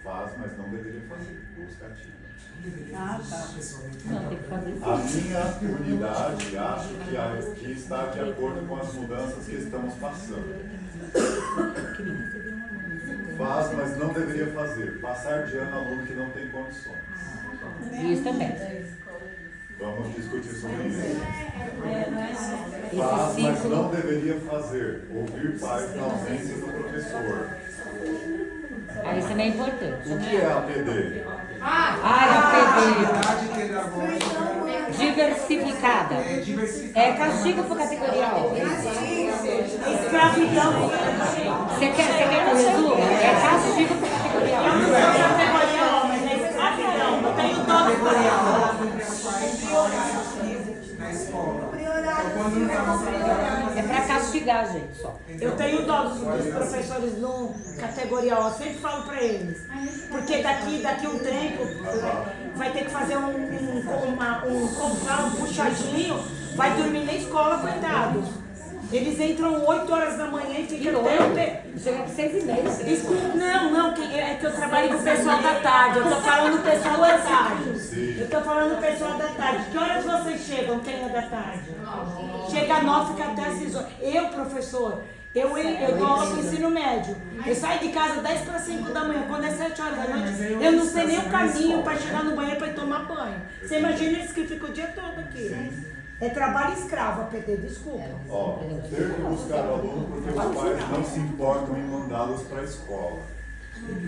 Faz, mas não deveria fazer. Busca ativa. Ah, tá. Não, tem que fazer sim. A minha unidade acho que está de acordo com as mudanças que estamos passando. Faz, mas não deveria fazer. Passar de ano aluno que não tem condições. Isso também. Vamos discutir sobre isso. Esse Faz, mas ciclo. não deveria fazer. Ouvir pais na ausência do professor. Isso também é importante. O que é APD? Atividade pedagógica Diversificada. diversificada. É castigo por categoria O. Escravidão. Você quer que eu resuma? É castigo por categoria Eu não O. sou categoria O, mas é escravidão. Eu tenho dó Na escola. Então, quando não está na sala de aula, É pra castigar, gente, só. Eu tenho dó dos professores no categoria O, eu sempre falo pra eles. Porque daqui um tempo vai ter que fazer um puxadinho, vai dormir na escola, coitado. Eles entram 8 horas da manhã e ficam até o Chega aqui 6h30. Não, é que eu trabalho com o pessoal da tarde. Eu tô falando do pessoal da tarde. Eu tô falando do pessoal da tarde. Que horas vocês chegam, quem é da tarde? Chega às 9, fica até às 6 horas. Eu, professor, eu dou aula pro ensino médio. Eu saio de casa 10 para 5 da manhã. Quando é 7 horas da noite, eu não sei nem o caminho para chegar no banheiro para ir tomar banho. Você imagina eles que ficam o dia todo aqui. É trabalho escravo, APT, desculpa. Ter que buscar o aluno porque os pais não se importam em mandá-los para a escola.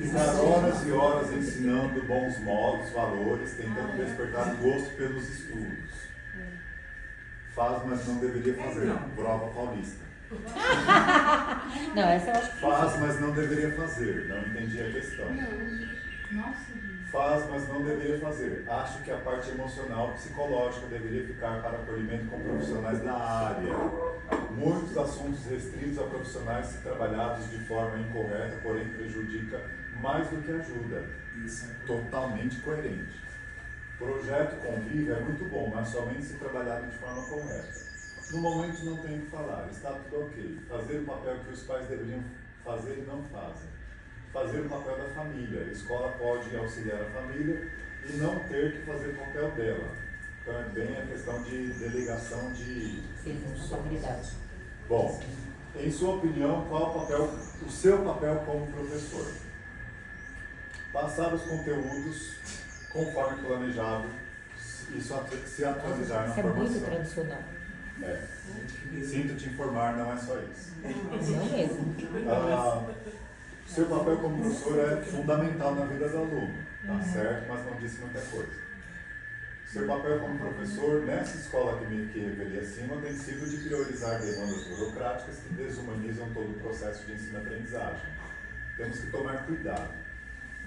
Ficar horas e horas ensinando bons modos, valores, tentando despertar gosto pelos estudos. Faz, mas não deveria fazer. Prova paulista. Não, essa eu acho que Faz, mas não deveria fazer. Não entendi a questão. Faz, mas não deveria fazer. Acho que a parte emocional, psicológica deveria ficar para acolhimento com profissionais da área. Muitos assuntos restritos a profissionais se trabalhados de forma incorreta, porém prejudica mais do que ajuda. Isso é Totalmente coerente. Projeto convívio é muito bom, mas somente se trabalhado de forma correta. No momento não tem o que falar, está tudo ok. Fazer o papel que os pais deveriam fazer e não fazem. Fazer o papel da família. A escola pode auxiliar a família e não ter que fazer o papel dela. Então é bem a questão de delegação de responsabilidade. Bom, em sua opinião, qual o seu papel como professor? Passar os conteúdos conforme planejado e se atualizar na Isso é formação. muito tradicional. Sinto te informar, não é só isso. Não mesmo. Seu papel como professor é fundamental na vida do aluno, tá certo? Mas não disse muita coisa. Seu papel como professor nessa escola que revelei acima tem sido de priorizar demandas burocráticas que desumanizam todo o processo de ensino-aprendizagem. Temos que tomar cuidado.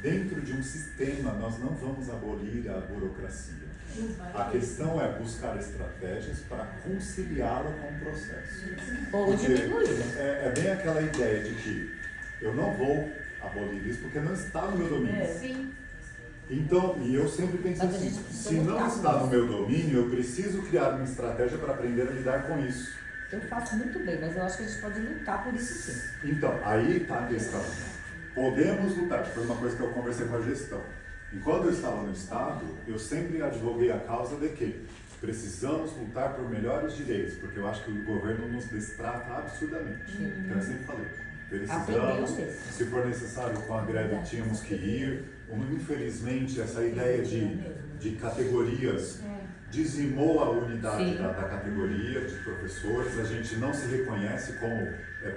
Dentro de um sistema, nós não vamos abolir a burocracia. A questão é buscar estratégias para conciliá-la com o processo. Ou diminuir. É bem aquela ideia de que eu não vou abolir isso porque não está no meu domínio. Sim. Então, e eu sempre penso Mas a assim, gente precisa se não lutar está com no meu domínio, eu preciso criar uma estratégia para aprender a lidar com isso. Eu faço muito bem, mas eu acho que a gente pode lutar por isso sim. Então, aí está a questão. Podemos lutar, foi uma coisa que eu conversei com a gestão. Enquanto eu estava no Estado, eu sempre advoguei a causa de que precisamos lutar por melhores direitos, porque eu acho que o governo nos destrata absurdamente. Então eu sempre falei, precisamos, se for necessário com a greve tínhamos que ir. Infelizmente essa ideia de categorias dizimou a unidade da categoria de professores, a gente não se reconhece como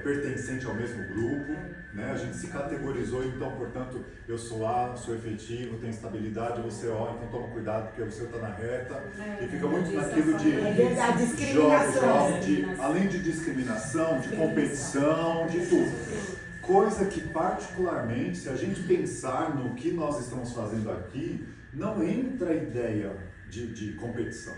pertencente ao mesmo grupo, né? A gente se categorizou, então, portanto, eu sou A, sou efetivo, tenho estabilidade, você é O, então toma cuidado porque você está na reta, e fica muito naquilo de jogos, além de discriminação, de competição, de tudo. Coisa que, particularmente, se a gente pensar no que nós estamos fazendo aqui, não entra a ideia de competição,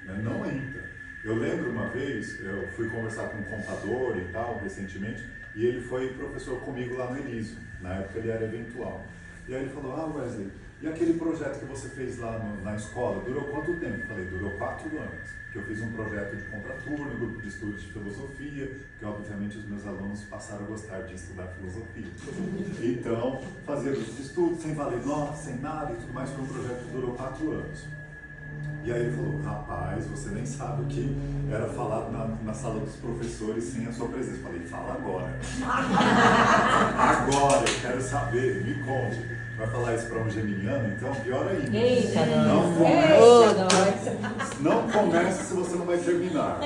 né? Não entra. Eu lembro uma vez, eu fui conversar com um contador e tal, recentemente, e ele foi professor comigo lá no Elísio, na época ele era eventual. E aí ele falou, Wesley, e aquele projeto que você fez lá na escola, durou quanto tempo? Eu falei, durou 4 anos, que eu fiz um projeto de contraturno, grupo de estudos de filosofia, que obviamente os meus alunos passaram a gostar de estudar filosofia. Então, fazia grupo de estudos, sem valer nota, sem nada e tudo mais, foi um projeto que durou 4 anos. E aí ele falou, rapaz, você nem sabe o que era falado na sala dos professores sem a sua presença. Eu falei, fala agora. Agora, eu quero saber, me conte. Vai falar isso para um geminiano, então pior ainda. Eita, não comece se você não vai terminar.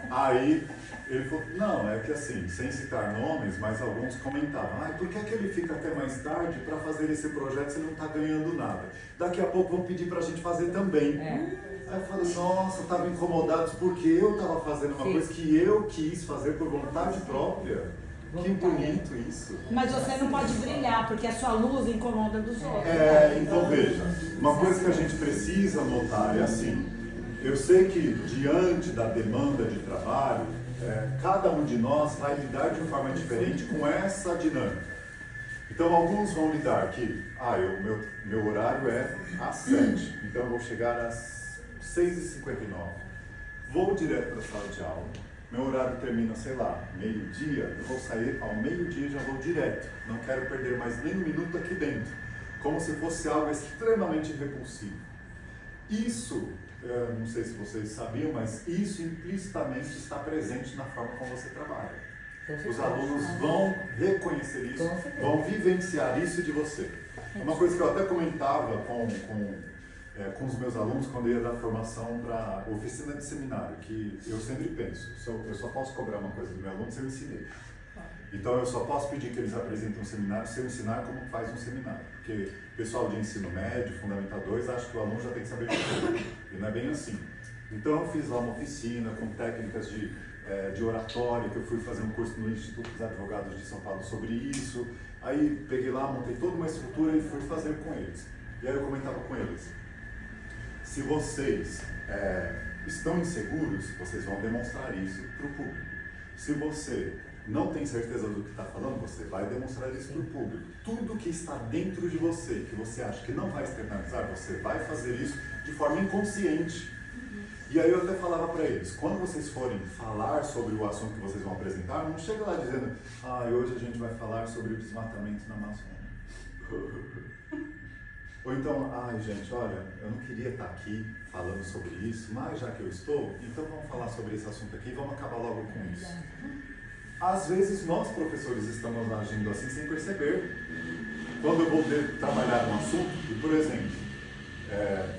Aí ele falou, não, é que assim, sem citar nomes, mas alguns comentavam, por que é que ele fica até mais tarde para fazer esse projeto se ele não está ganhando nada? Daqui a pouco vão pedir para a gente fazer também. Aí eu falei, nossa, estavam incomodados porque eu estava fazendo uma coisa que eu quis fazer por vontade própria. Que bonito isso. Mas você não pode brilhar, porque a sua luz incomoda dos outros. Então veja, uma coisa que a gente precisa notar é assim, eu sei que diante da demanda de trabalho, cada um de nós vai lidar de uma forma diferente com essa dinâmica. Então alguns vão lidar que, meu horário é às 7, então eu vou chegar às 6h59, vou direto para a sala de aula, meu horário termina, sei lá, meio-dia, eu vou sair ao meio-dia e já vou direto, não quero perder mais nem um minuto aqui dentro, como se fosse algo extremamente repulsivo. Isso, não sei se vocês sabiam, mas isso implicitamente está presente na forma como você trabalha. Os alunos vão reconhecer isso, vão vivenciar isso de você. Uma coisa que eu até comentava com os meus alunos quando eu ia dar formação para oficina de seminário, que eu sempre penso, eu só posso cobrar uma coisa do meu aluno se eu ensinei. Então eu só posso pedir que eles apresentem um seminário se eu ensinar como faz um seminário. Porque o pessoal de ensino médio, Fundamental 2, acha que o aluno já tem que saber de tudo. E não é bem assim. Então eu fiz lá uma oficina com técnicas de oratória, que eu fui fazer um curso no Instituto dos Advogados de São Paulo sobre isso. Aí peguei lá, montei toda uma estrutura e fui fazer com eles. E aí eu comentava com eles, se vocês estão inseguros, vocês vão demonstrar isso para o público. Se você não tem certeza do que está falando, você vai demonstrar isso para o público. Tudo que está dentro de você, que você acha que não vai externalizar, você vai fazer isso de forma inconsciente. E aí eu até falava para eles, quando vocês forem falar sobre o assunto que vocês vão apresentar, não chega lá dizendo, hoje a gente vai falar sobre o desmatamento na Amazônia. Ou então, gente, olha, eu não queria estar aqui falando sobre isso, mas já que eu estou, então vamos falar sobre esse assunto aqui e vamos acabar logo com isso. Às vezes nós, professores, estamos agindo assim sem perceber. Quando eu vou trabalhar um assunto, e por exemplo,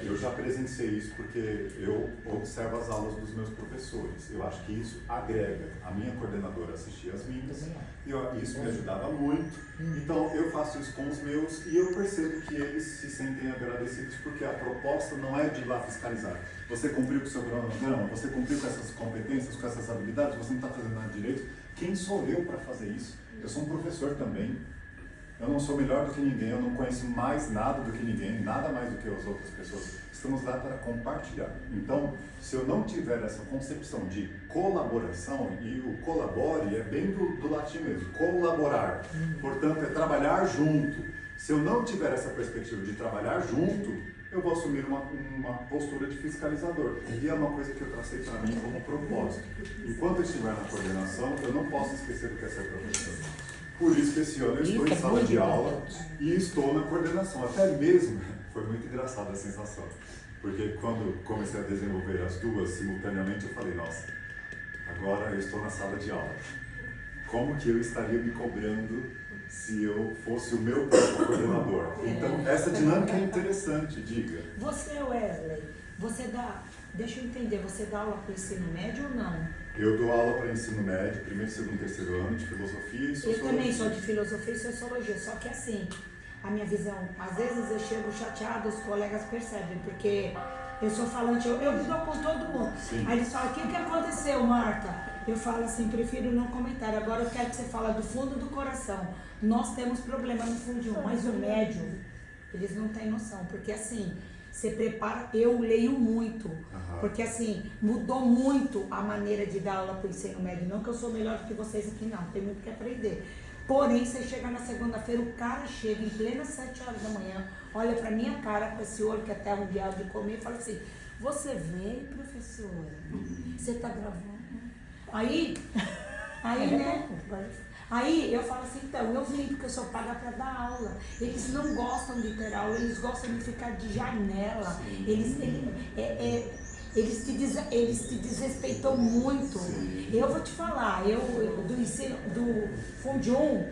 eu já presenciei isso porque eu observo as aulas dos meus professores. Eu acho que isso agrega. A minha coordenadora assistia as minhas, e isso me ajudava muito. Então eu faço isso com os meus e eu percebo que eles se sentem agradecidos porque a proposta não é de ir lá fiscalizar. Você cumpriu com o seu cronograma, você cumpriu com essas competências, com essas habilidades, você não está fazendo nada direito. Quem sou eu para fazer isso? Eu sou um professor também. Eu não sou melhor do que ninguém, eu não conheço mais nada do que ninguém, nada mais do que as outras pessoas. Estamos lá para compartilhar. Então, se eu não tiver essa concepção de colaboração, e o colabore é bem do latim mesmo, colaborar. Portanto, é trabalhar junto. Se eu não tiver essa perspectiva de trabalhar junto, eu vou assumir uma postura de fiscalizador. E é uma coisa que eu tracei para mim como propósito. Enquanto eu estiver na coordenação, eu não posso esquecer do que é ser professor. Por isso que esse ano eu estou em sala de aula e estou na coordenação. Até mesmo, foi muito engraçada a sensação. Porque quando comecei a desenvolver as duas simultaneamente, eu falei, nossa, agora eu estou na sala de aula. Como que eu estaria me cobrando se eu fosse o meu próprio coordenador? Então, essa dinâmica é interessante, diga. Você, Wesley, você dá, deixa eu entender, você dá aula para o ensino médio ou não? Eu dou aula para ensino médio, primeiro, segundo, terceiro ano, de filosofia e sociologia. Eu também sou de filosofia e sociologia, só que assim, a minha visão, às vezes eu chego chateada, os colegas percebem, porque eu sou falante, eu lido com todo mundo. Sim. Aí eles falam, o que aconteceu, Marta? Eu falo assim, prefiro não comentar. Agora eu quero que você fale do fundo do coração. Nós temos problema no fundinho, mas o médio, eles não têm noção. Porque assim, você prepara, eu leio muito. Porque assim, mudou muito a maneira de dar aula para o ensino médio. Não que eu sou melhor que vocês aqui, não. Tem muito que aprender. Porém, você chega na segunda-feira, o cara chega em plena 7 horas da manhã, olha pra minha cara com esse olho que até um dia de comer e fala assim, você veio, professora? Você tá gravando? Aí, né? Aí eu falo assim, então, eu vim porque eu sou paga para dar aula. Eles não gostam de ter aula, eles gostam de ficar de janela. Eles te desrespeitam muito. Eu vou te falar, do ensino, do Fundium,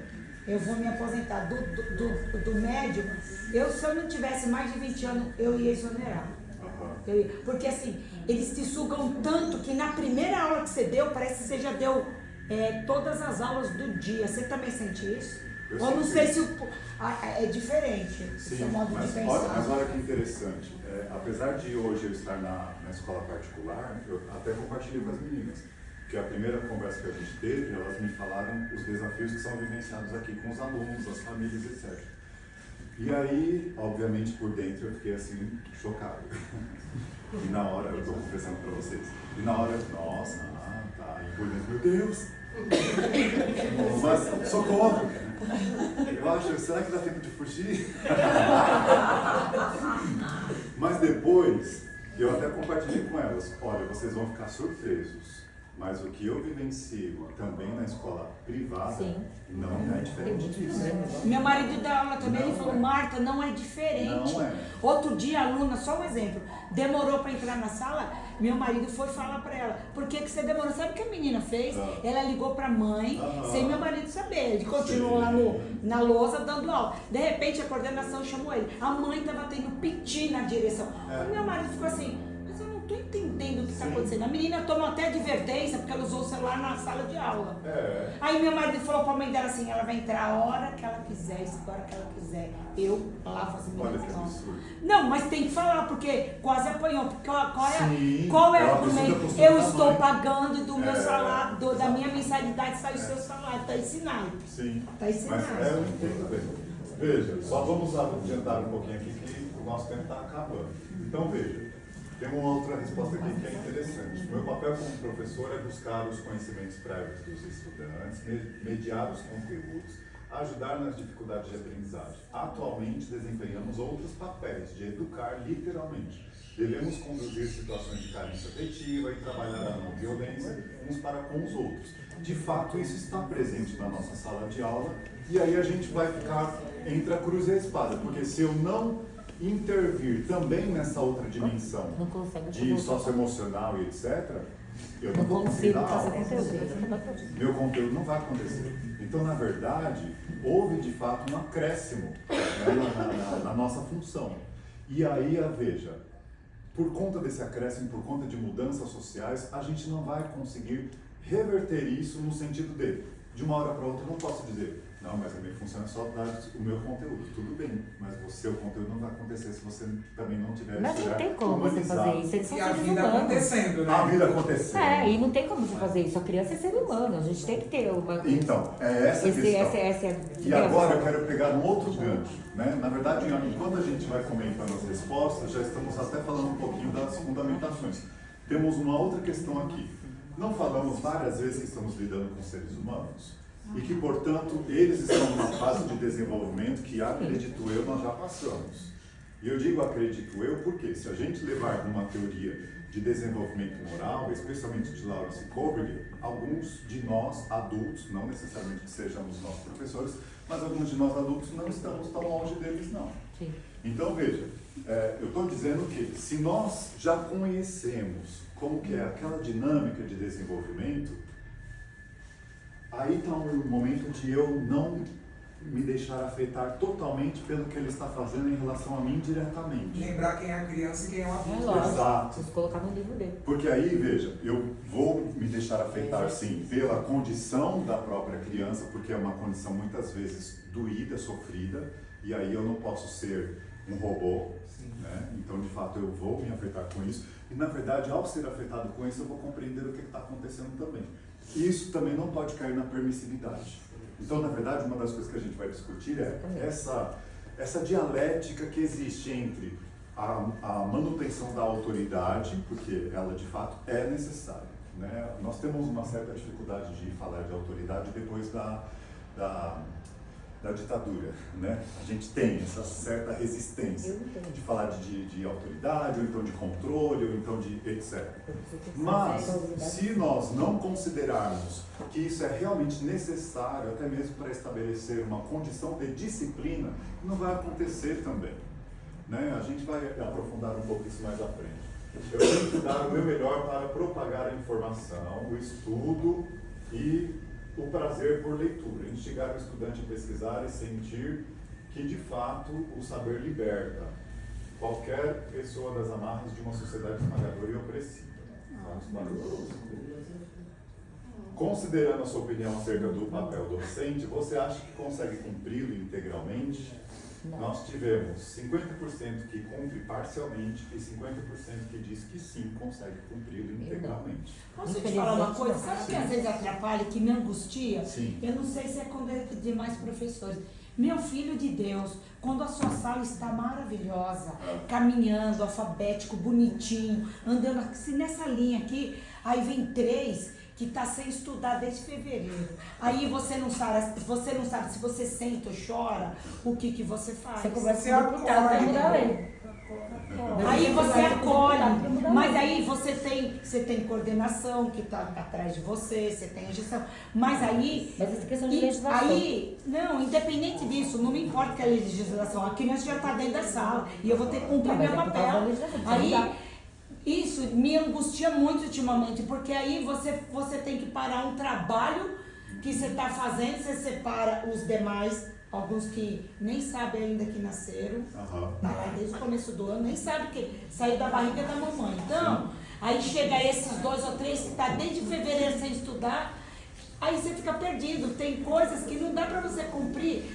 eu vou me aposentar do médio, se eu não tivesse mais de 20 anos, eu ia exonerar. Porque assim, eles te sugam tanto que na primeira aula que você deu, parece que você já deu todas as aulas do dia. Você também sente isso? Ou não sei se é diferente o seu modo de pensar. Mas olha que interessante. Apesar de hoje eu estar na escola particular, eu até compartilhei com as meninas. Porque a primeira conversa que a gente teve, elas me falaram os desafios que são vivenciados aqui com os alunos, as famílias, etc. E aí, obviamente, por dentro eu fiquei assim, chocado. E na hora, eu estou confessando para vocês, e na hora, nossa, tá, e por dentro, meu Deus! Mas, socorro! Eu acho, será que dá tempo de fugir? Mas depois, eu até compartilhei com elas, olha, vocês vão ficar surpresos. Mas o que eu vivencio também na escola privada não é diferente disso. Meu marido dá aula também, ele falou, Marta, não é diferente. Não é. Outro dia, a aluna, só um exemplo, demorou para entrar na sala, meu marido foi falar para ela, por que você demorou? Sabe o que a menina fez? Ela ligou para a mãe, sem meu marido saber. Ele continuou lá na lousa dando aula. De repente, a coordenação chamou ele. A mãe estava tendo piti na direção. O meu marido ficou assim, não estou entendendo o que está acontecendo. A menina tomou até advertência porque ela usou o celular na sala de aula. Aí meu marido falou para a mãe dela assim, ela vai entrar a hora que ela quiser, a hora que ela quiser. Eu lavo as minhas mãos. Não, mas tem que falar, porque quase apanhou. Porque qual é o argumento? Eu estou pagando do meu salário, da minha mensalidade, sai o seu salário. Está ensinado. Sim. Está ensinado. Mas eu entendo bem. Veja, só vamos adiantar um pouquinho aqui que o nosso tempo está acabando. Então veja. Tem uma outra resposta aqui que é interessante. O meu papel como professor é buscar os conhecimentos prévios dos estudantes, mediar os conteúdos, ajudar nas dificuldades de aprendizagem. Atualmente desempenhamos outros papéis, de educar literalmente. Devemos conduzir situações de carência afetiva e trabalhar a não violência uns para com os outros. De fato, isso está presente na nossa sala de aula e aí a gente vai ficar entre a cruz e a espada, porque se eu não intervir também nessa outra dimensão de socioemocional e etc., eu não vou conseguir dar aula. Meu conteúdo não vai acontecer. Então, na verdade, houve de fato um acréscimo, né, na nossa função. E aí, veja, por conta desse acréscimo, por conta de mudanças sociais, a gente não vai conseguir reverter isso no sentido de uma hora para outra, eu não posso dizer, não, mas a minha função é só dar o meu conteúdo. Tudo bem, mas o seu conteúdo não vai acontecer se você também não tiver esse olhar humanizado. Mas não tem como você fazer isso, eles são E a seres vida humanos. acontecendo, né? A vida acontecendo. E não tem como você fazer isso, a criança é ser humano, a gente tem que ter uma... Então, é essa a questão. Essa é E agora eu quero pegar um outro gancho, né? Na verdade, enquanto a gente vai comentando as respostas, já estamos até falando um pouquinho das fundamentações. Temos uma outra questão aqui. Não falamos várias vezes que estamos lidando com seres humanos? e que, portanto, eles estão numa fase de desenvolvimento que, acredito eu, nós já passamos. E eu digo acredito eu porque se a gente levar numa teoria de desenvolvimento moral, especialmente de Lawrence Koberger, alguns de nós adultos, não necessariamente que sejamos nós professores, mas alguns de nós adultos não estamos tão longe deles não. Sim. Então veja, eu estou dizendo que se nós já conhecemos como que é aquela dinâmica de desenvolvimento, aí está um momento de eu não me deixar afetar totalmente pelo que ele está fazendo em relação a mim diretamente. Lembrar quem é a criança e quem é o adulto. Lógico. Exato. Preciso colocar no livro dele. Porque aí, veja, eu vou me deixar afetar, sim, pela condição da própria criança, porque é uma condição muitas vezes doída, sofrida, e aí eu não posso ser um robô, né? Então, de fato, eu vou me afetar com isso. E, na verdade, ao ser afetado com isso, eu vou compreender o que está acontecendo também. E isso também não pode cair na permissividade. Então, na verdade, uma das coisas que a gente vai discutir é essa dialética que existe entre a manutenção da autoridade, porque ela de fato é necessária, né? Nós temos uma certa dificuldade de falar de autoridade depois da ditadura, né? A gente tem essa certa resistência de falar de autoridade, ou então de controle, ou então de etc. Mas, se nós não considerarmos que isso é realmente necessário, até mesmo para estabelecer uma condição de disciplina, não vai acontecer também, né? A gente vai aprofundar um pouco isso mais à frente. Eu tenho que dar o meu melhor para propagar a informação, o estudo e o prazer por leitura, instigar o estudante a pesquisar e sentir que, de fato, o saber liberta qualquer pessoa das amarras de uma sociedade esmagadora e opressiva. Vamos para o próximo. Considerando a sua opinião acerca do papel docente, você acha que consegue cumpri-lo integralmente? Não. Nós tivemos 50% que cumpre parcialmente e 50% que diz que sim, consegue cumpri-lo integralmente. Posso te falar uma coisa? Sabe o que às vezes atrapalha, que me angustia? Sim. Eu não sei se é como é de mais professores. Meu filho de Deus, quando a sua sala está maravilhosa, caminhando, alfabético, bonitinho, andando assim nessa linha aqui, aí vem 3 que está sem estudar desde fevereiro. Aí você não sabe se você senta ou chora, o que você faz. Você conversa com o deputado para mudar a lei. Aí você acolhe, mas aí você tem coordenação que está atrás de você, você tem a gestão, mas aí... Mas essa questão de legislação. Aí, não, independente disso, não me importa que a legislação, a criança já está dentro da sala e eu vou ter que cumprir meu papel. Aí, isso me angustia muito ultimamente, porque aí você tem que parar um trabalho que você está fazendo, você separa os demais, alguns que nem sabem ainda que nasceram, tá lá desde o começo do ano, nem sabe que saiu da barriga da mamãe. Então, aí chega esses 2 ou 3 que está desde fevereiro sem estudar, aí você fica perdido. Tem coisas que não dá para você cumprir.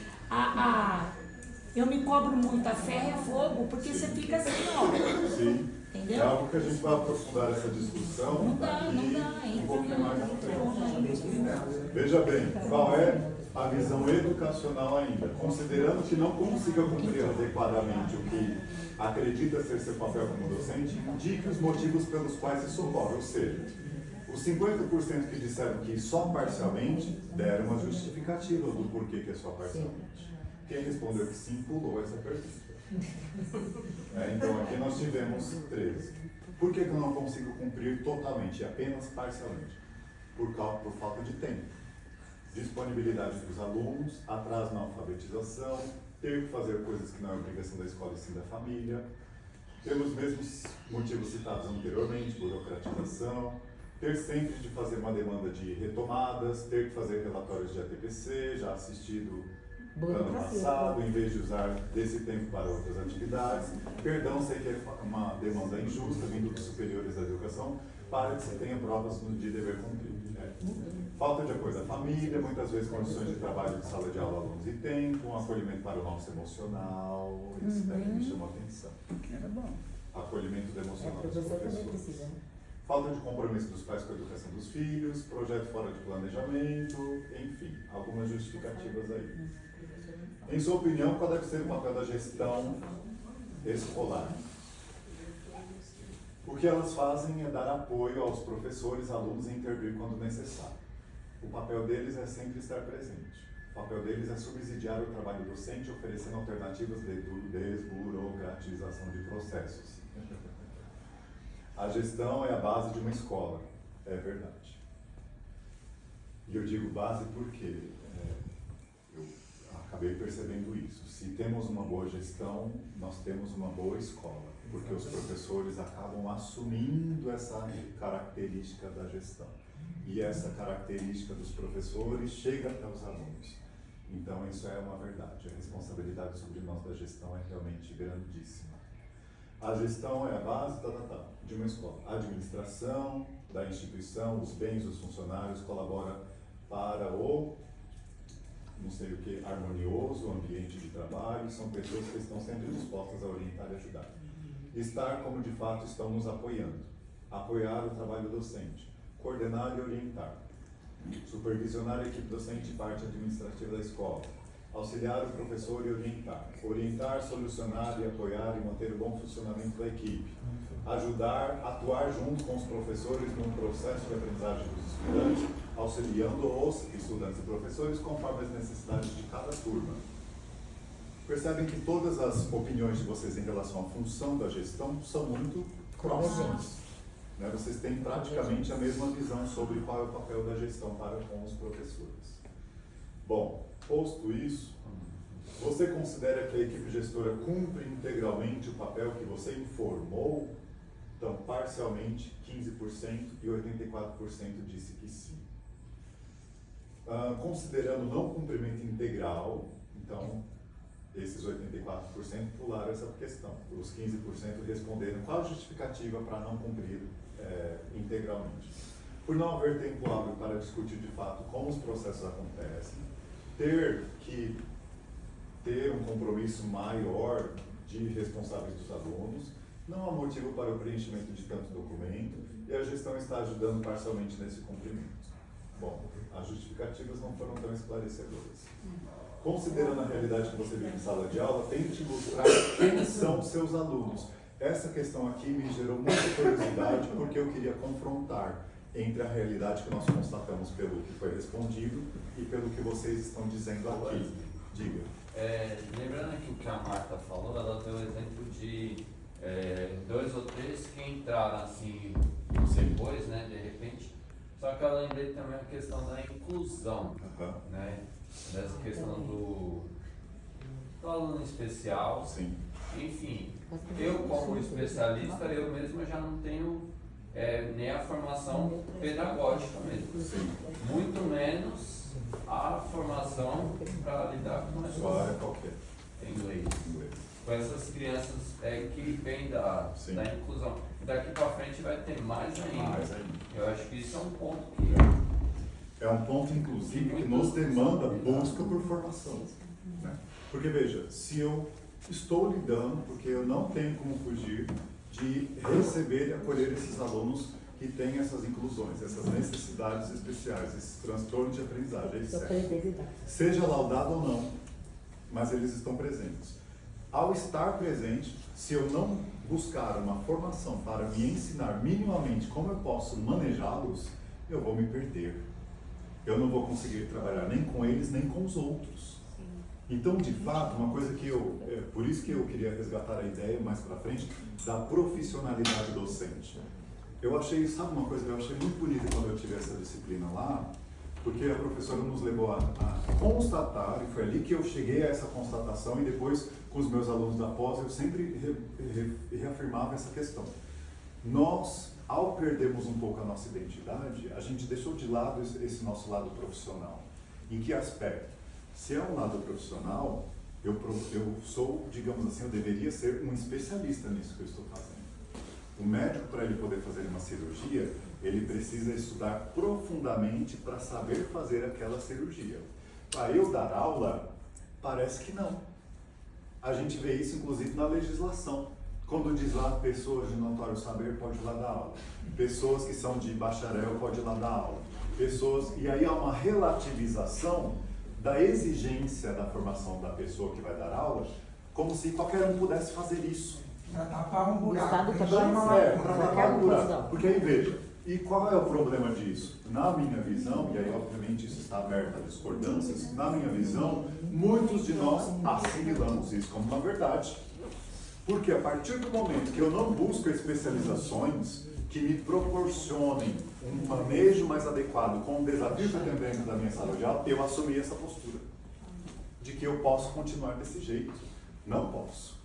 Eu me cobro muito, a fé é fogo, porque você fica assim, ó. Sim. Entendeu? É algo que a gente vai aprofundar essa discussão Não dá, aqui não dá. um pouquinho mais à frente. Veja bem, qual é a visão educacional ainda? Considerando que não consiga cumprir adequadamente o que acredita ser seu papel como docente, indique os motivos pelos quais isso ocorre, ou seja, os 50% que disseram que só parcialmente deram uma justificativa do porquê que é só parcialmente. Quem respondeu que sim pulou essa pergunta. Então aqui nós tivemos 13. Por que eu não consigo cumprir totalmente, apenas parcialmente? Por falta de tempo. Disponibilidade dos alunos, atraso na alfabetização, ter que fazer coisas que não é obrigação da escola e sim da família, pelos mesmos motivos citados anteriormente, burocratização, ter sempre de fazer uma demanda de retomadas, ter que fazer relatórios de ATPC, já assistido ano passado, em vez de usar desse tempo para outras atividades. Perdão, sei que é uma demanda injusta vindo dos superiores da educação, para que se tenha provas de dever cumprido. Falta de apoio da família, muitas vezes condições de trabalho de sala de aula, alunos e tempo, um acolhimento para o nosso emocional, isso daí me chamou a atenção. Era bom. Acolhimento do emocional dos Professor também professores. precisa, né? Falta de compromisso dos pais com a educação dos filhos, projeto fora de planejamento, enfim, algumas justificativas aí. Em sua opinião, qual deve ser o papel da gestão escolar? O que elas fazem é dar apoio aos professores, alunos e intervir quando necessário. o papel deles é sempre estar presente. O papel deles é subsidiar o trabalho docente, oferecendo alternativas de desburocratização de processos. A gestão é a base de uma escola, é verdade. E eu digo base porque eu acabei percebendo isso. Se temos uma boa gestão, nós temos uma boa escola, porque os professores acabam assumindo essa característica da gestão. E essa característica dos professores chega até os alunos. Então, isso é uma verdade. A responsabilidade sobre nós da gestão é realmente grandíssima. A gestão é a base de uma escola. A administração da instituição, os bens dos funcionários colabora para o, não sei o que, harmonioso ambiente de trabalho. São pessoas que estão sempre dispostas a orientar e ajudar. Estar como de fato estão nos apoiando. Apoiar o trabalho docente. Coordenar e orientar. Supervisionar a equipe docente e parte administrativa da escola. Auxiliar o professor e orientar. Orientar, solucionar e apoiar e manter o bom funcionamento da equipe. Ajudar, atuar junto com os professores no processo de aprendizagem dos estudantes, auxiliando os estudantes e professores conforme as necessidades de cada turma. Percebem que todas as opiniões de vocês em relação à função da gestão são muito próximas. Né? Vocês têm praticamente a mesma visão sobre qual é o papel da gestão para com os professores. Bom, posto isso, você considera que a equipe gestora cumpre integralmente o papel que você informou? Então, parcialmente, 15% e 84% disse que sim. Considerando não cumprimento integral, então, esses 84% pularam essa questão. Os 15% responderam qual a justificativa para não cumprir integralmente. Por não haver tempo hábil para discutir de fato como os processos acontecem, ter que ter um compromisso maior de responsáveis dos alunos, não há motivo para o preenchimento de tanto documento e a gestão está ajudando parcialmente nesse cumprimento. Bom, as justificativas não foram tão esclarecedoras. Considerando a realidade que você vive em sala de aula, tente ilustrar quem são seus alunos. Essa questão aqui me gerou muita curiosidade porque eu queria confrontar entre a realidade que nós constatamos pelo que foi respondido e pelo que vocês estão dizendo aqui. Diga. Lembrando aqui o que a Marta falou, ela deu o exemplo de 2 ou 3 que entraram assim depois, né, de repente. Só que eu lembrei também a questão da inclusão, né, dessa questão do aluno especial. Sim. Enfim, eu como especialista, eu mesmo já não tenho nem a formação pedagógica mesmo. Sim. Muito menos a formação para lidar com essas... Sua área qualquer. Inglês. Com essas crianças que vêm da inclusão. Daqui para frente vai ter mais ainda. Eu acho que isso é um ponto que... É um ponto, inclusive, que nos demanda busca por formação. Né? Porque, veja, se eu estou lidando, porque eu não tenho como fugir de receber e acolher esses alunos que têm essas inclusões, essas necessidades especiais, esses transtornos de aprendizagem, etc. Seja laudado ou não, mas eles estão presentes. Ao estar presente, se eu não buscar uma formação para me ensinar minimamente como eu posso manejá-los, eu vou me perder. Eu não vou conseguir trabalhar nem com eles, nem com os outros. Então, de fato, uma coisa que por isso que eu queria resgatar a ideia mais para frente, da profissionalidade docente. Eu achei, sabe uma coisa que eu achei muito bonita quando eu tive essa disciplina lá, porque a professora nos levou a constatar, e foi ali que eu cheguei a essa constatação, e depois, com os meus alunos da pós, eu sempre reafirmava essa questão. Nós, ao perdermos um pouco a nossa identidade, a gente deixou de lado esse nosso lado profissional. Em que aspecto? Se é um lado profissional, eu sou, digamos assim, eu deveria ser um especialista nisso que eu estou fazendo. O médico, para ele poder fazer uma cirurgia, ele precisa estudar profundamente para saber fazer aquela cirurgia. Para eu dar aula, parece que não. A gente vê isso, inclusive, na legislação. Quando diz lá, pessoas de notório saber pode ir lá dar aula. Pessoas que são de bacharel pode ir lá dar aula. E aí há uma relativização da exigência da formação da pessoa que vai dar aula, como se qualquer um pudesse fazer isso. Para tapar um buraco. Estado que deixar uma é lacuna. para tapar um buraco. Porque aí, veja, E qual é o problema disso? Na minha visão, e aí obviamente isso está aberto a discordâncias, na minha visão, muitos de nós assimilamos isso como uma verdade. Porque a partir do momento que eu não busco especializações que me proporcionem um manejo mais adequado com o desafio que eu tenho dentro da minha sala de aula, eu assumi essa postura de que eu posso continuar desse jeito. Não posso.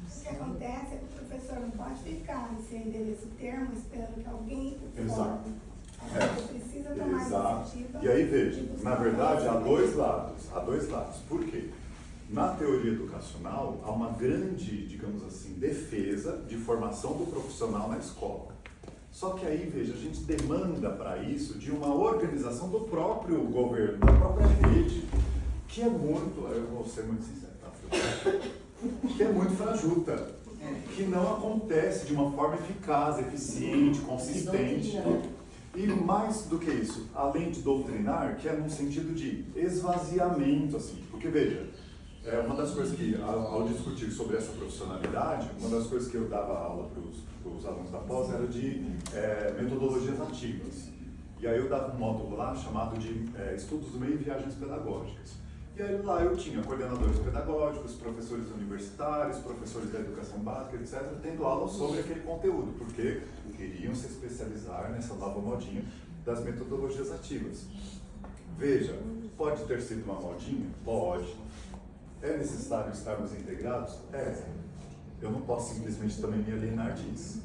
O que acontece é que o professor não pode ficar sem endereço termo esperando que alguém o Exato. Você precisa tomar iniciativa. E aí veja, na verdade há dois lados. Por quê? Na teoria educacional há uma grande, digamos assim, defesa de formação do profissional na escola. Só que aí, veja, a gente demanda para isso de uma organização do próprio governo, da própria rede, que é muito, eu vou ser muito sincero, tá? Que é muito frajuta, que não acontece de uma forma eficaz, eficiente, consistente. E mais do que isso, além de doutrinar, que é num sentido de esvaziamento, assim, porque veja, uma das coisas que, ao discutir sobre essa profissionalidade, uma das coisas que eu dava aula para os alunos da pós era de metodologias ativas. E aí eu dava um módulo lá chamado de Estudos do Meio e Viagens Pedagógicas. E aí lá eu tinha coordenadores pedagógicos, professores universitários, professores da educação básica, etc., tendo aula sobre aquele conteúdo, porque queriam se especializar nessa nova modinha das metodologias ativas. Veja, pode ter sido uma modinha? Pode. É necessário estarmos integrados? É. Eu não posso simplesmente também me alienar disso.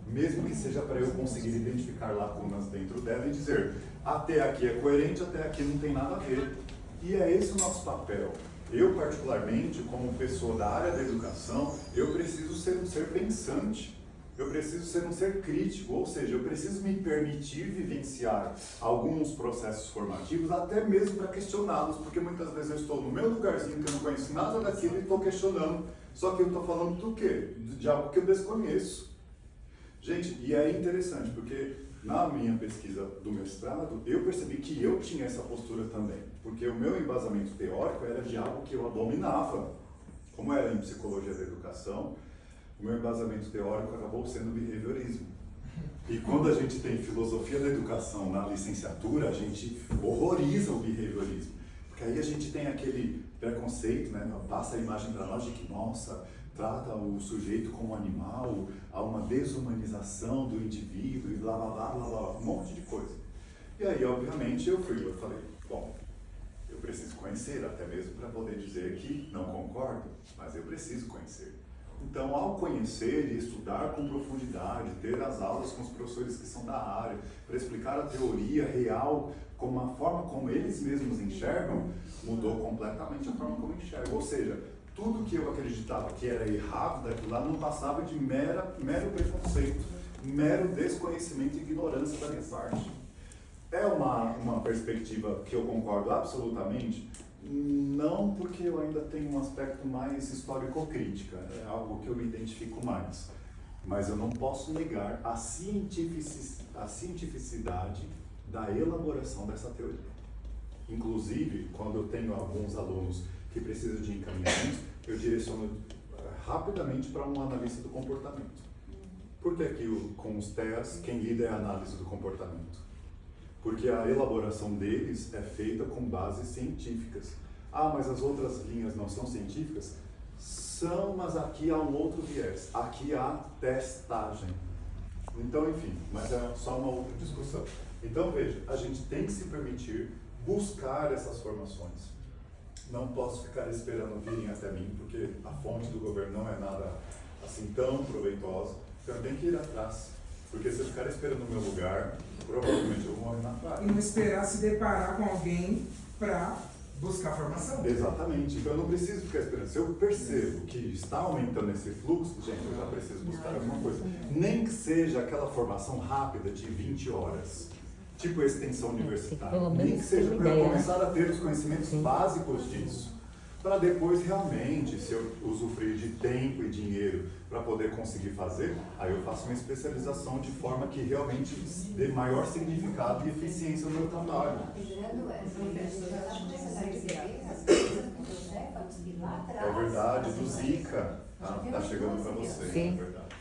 Mesmo que seja para eu conseguir identificar lacunas dentro dela e dizer, até aqui é coerente, até aqui não tem nada a ver. E é esse o nosso papel. Eu, particularmente, como pessoa da área da educação, eu preciso ser um ser pensante. Eu preciso ser um ser crítico, ou seja, eu preciso me permitir vivenciar alguns processos formativos, até mesmo para questioná-los, porque muitas vezes eu estou no meu lugarzinho que eu não conheço nada daquilo e estou questionando, só que eu estou falando do quê? De algo que eu desconheço. Gente, e é interessante, porque na minha pesquisa do mestrado, eu percebi que eu tinha essa postura também, porque o meu embasamento teórico era de algo que eu abominava, como era em psicologia da educação. O meu embasamento teórico acabou sendo o behaviorismo. E quando a gente tem filosofia da educação na licenciatura, a gente horroriza o behaviorismo. Porque aí a gente tem aquele preconceito, né? Passa a imagem para nós de que, nossa, trata o sujeito como animal, há uma desumanização do indivíduo e blá blá blá blá blá, um monte de coisa. E aí, obviamente, eu falei, bom, eu preciso conhecer, até mesmo para poder dizer que não concordo, mas eu preciso conhecer. Então, ao conhecer e estudar com profundidade, ter as aulas com os professores que são da área, para explicar a teoria real, como a forma como eles mesmos enxergam, mudou completamente a forma como eu enxergo. Ou seja, tudo que eu acreditava que era errado daquilo lá não passava de mero preconceito, mero desconhecimento e ignorância da minha parte. É uma perspectiva que eu concordo absolutamente. Não, porque eu ainda tenho um aspecto mais histórico-crítica, é algo que eu me identifico mais. Mas eu não posso negar a cientificidade da elaboração dessa teoria. Inclusive, quando eu tenho alguns alunos que precisam de encaminhamento, eu direciono rapidamente para um analista do comportamento. Porque aqui, com os TEAs, quem lida é a análise do comportamento. Porque a elaboração deles é feita com bases científicas. Ah, mas as outras linhas não são científicas? São, mas aqui há um outro viés. Aqui há testagem. Então, enfim, mas é só uma outra discussão. Então, veja, a gente tem que se permitir buscar essas formações. Não posso ficar esperando virem até mim, porque a fonte do governo não é nada assim tão proveitosa. Então, eu tenho que ir atrás. Porque se eu ficar esperando no meu lugar, provavelmente eu vou morrer na praia. E não esperar se deparar com alguém para buscar formação. Exatamente. Então eu não preciso ficar esperando. Se eu percebo que está aumentando esse fluxo, gente, eu já preciso buscar alguma coisa. Nem que seja aquela formação rápida de 20 horas. Tipo extensão universitária. Nem que seja para eu começar a ter os conhecimentos básicos disso. Para depois realmente, se eu usufruir de tempo e dinheiro para poder conseguir fazer, aí eu faço uma especialização de forma que realmente dê maior significado e eficiência no meu trabalho. É verdade, do Zika, tá chegando para você, é verdade.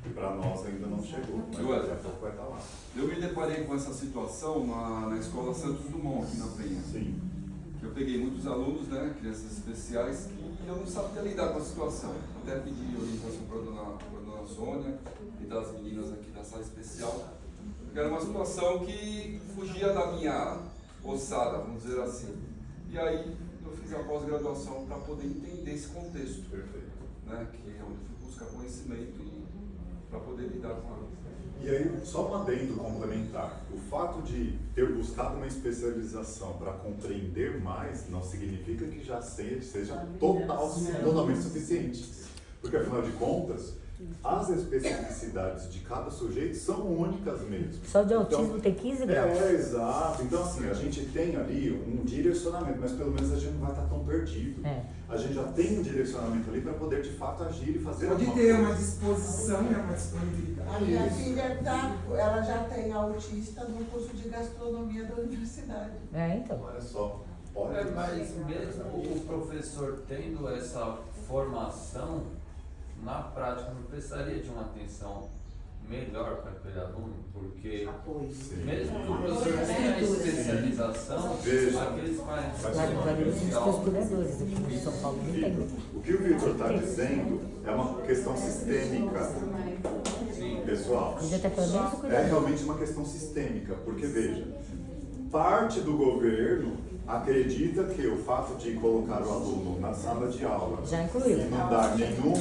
E para nós ainda não chegou, mas daqui a pouco vai estar lá. Eu me deparei com essa situação na Escola Santos Dumont, aqui na Penha. Sim. Eu peguei muitos alunos, né, crianças especiais, que eu não sabia lidar com a situação. Até pedi orientação para a dona Sônia e das meninas aqui da sala especial. Porque era uma situação que fugia da minha ossada, vamos dizer assim. E aí eu fiz a pós-graduação para poder entender esse contexto. Perfeito. Né, que é onde eu fui buscar conhecimento e para poder lidar com ela. E aí, só um adendo complementar. O fato de ter buscado uma especialização para compreender mais não significa que já seja totalmente suficiente. Porque, afinal de contas, as especificidades de cada sujeito são únicas mesmo. Só de autismo então, tem 15 graus. Exato. Então, assim, a gente tem ali um direcionamento, mas pelo menos a gente não vai estar tão perdido. A gente já tem um direcionamento ali para poder, de fato, agir e fazer Pode alguma ter coisa. uma disposição e uma disponibilidade. A minha filha ela já tem autista no curso de gastronomia da universidade. Então. Olha só. Olha Mas mesmo o professor tendo essa formação, na prática não precisaria de uma atenção melhor para aquele aluno, porque mesmo que o professor tenha a especialização, aqueles parentes São os cuidadores aqui em São Paulo, não tem. O que o Vitor está dizendo é uma questão sistêmica, pessoal. É realmente uma questão sistêmica, porque veja, parte do governo acredita que o fato de colocar o aluno na sala de aula já incluiu. E não dar nenhum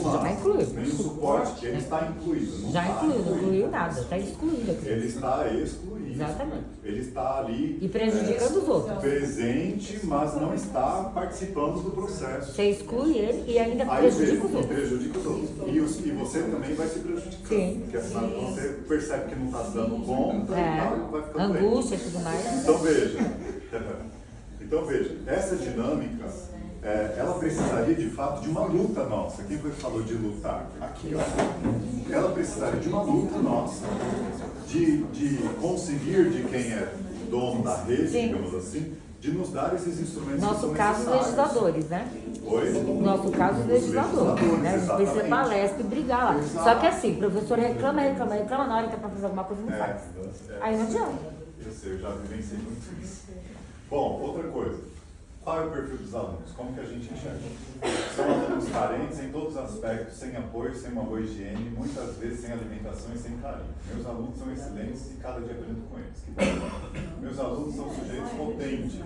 suporte, que ele está incluído. Não incluiu nada, está excluído aqui. Ele está excluído. Exatamente. Ele está ali e prejudicando os outros. Presente, mas não está participando do processo. Você exclui ele e ainda prejudica os outros. Prejudica os outros. E você também vai se prejudicar. Sim. Porque afinal você percebe que não está dando conta e tal, vai ficando angústia e tudo mais. Então veja, essa dinâmica, ela precisaria de fato de uma luta nossa. Quem foi que falou de lutar? Aqui, ó. Ela precisaria de uma luta nossa, de conseguir de quem é dono da rede, digamos assim, de nos dar esses instrumentos. Nosso caso, os legisladores, né? Oi? Nosso caso, os legisladores, né? A gente precisa palestra e brigar lá. Exato. Só que assim, o professor reclama, na hora que é pra fazer alguma coisa, não faz. Aí não adianta. Eu sei, eu já vivenciei muito isso. Bom, outra coisa. Qual é o perfil dos alunos? Como que a gente enxerga? São alunos carentes em todos os aspectos, sem apoio, sem uma boa higiene, muitas vezes sem alimentação e sem carinho. Meus alunos são excelentes e cada dia aprendo com eles. Que bom. Meus alunos são sujeitos potentes,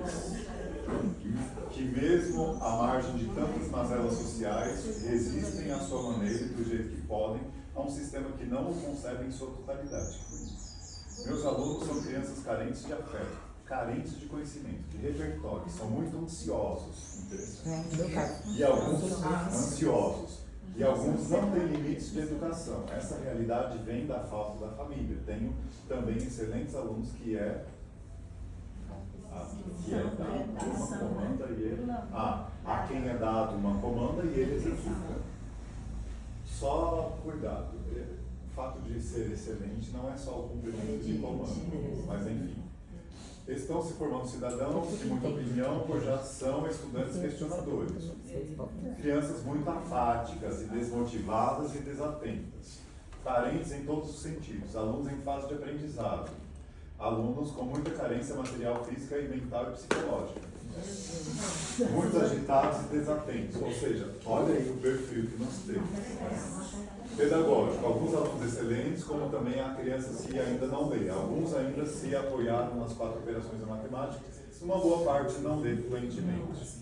que mesmo à margem de tantas mazelas sociais, resistem à sua maneira e do jeito que podem a um sistema que não o concebe em sua totalidade. Meus alunos são crianças carentes de afeto, carentes de conhecimento, de repertório, são muito ansiosos, interessante. E alguns ansiosos. E alguns não têm limites de educação. Essa realidade vem da falta da família. Tenho também excelentes alunos que é dado uma comanda e ele, a quem é dado uma comanda e ele executa. Só cuidado. O fato de ser excelente não é só o cumprimento de comando, mas enfim. Estão se formando cidadãos de muita opinião, pois já são estudantes questionadores. Crianças muito apáticas e desmotivadas e desatentas. Carentes em todos os sentidos. Alunos em fase de aprendizado. Alunos com muita carência material, física e mental e psicológica. Muito agitados e desatentos. Ou seja, olha aí o perfil que nós temos. Pedagógico, alguns alunos excelentes, como também há crianças que ainda não lê. Alguns ainda se apoiaram nas 4 operações da matemática, uma boa parte não lê fluentemente.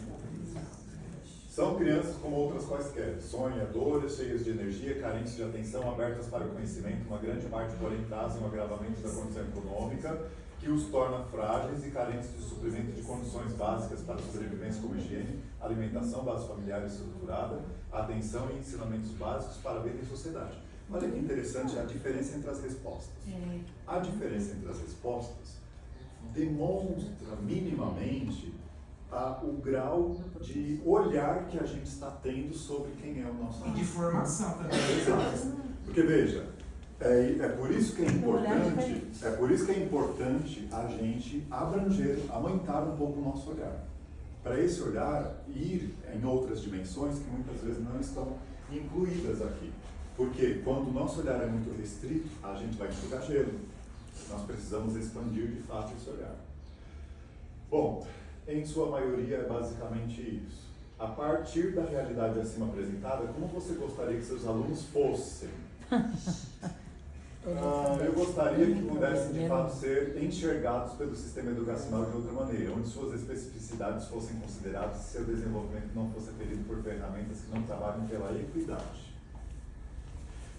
São crianças como outras quaisquer, sonhadoras, cheias de energia, carentes de atenção, abertas para o conhecimento, uma grande parte, porém, trazem um agravamento da condição econômica, que os torna frágeis e carentes de suprimento de condições básicas para a sobrevivência como higiene, alimentação, base familiar estruturada, atenção e ensinamentos básicos para a vida em sociedade. Olha que interessante a diferença entre as respostas. A diferença entre as respostas demonstra minimamente o grau de olhar que a gente está tendo sobre quem é o nosso amigo. E de formação também. Exato. Porque veja, é por isso que é importante a gente abranger, aumentar um pouco o nosso olhar. Para esse olhar ir em outras dimensões que muitas vezes não estão incluídas aqui. Porque quando o nosso olhar é muito restrito, a gente vai enxugar gelo. Nós precisamos expandir de fato esse olhar. Bom, em sua maioria é basicamente isso. A partir da realidade acima apresentada, como você gostaria que seus alunos fossem? Eu gostaria que pudessem de fato ser enxergados pelo sistema educacional de outra maneira, onde suas especificidades fossem consideradas e seu desenvolvimento não fosse aferido por ferramentas que não trabalhem pela equidade.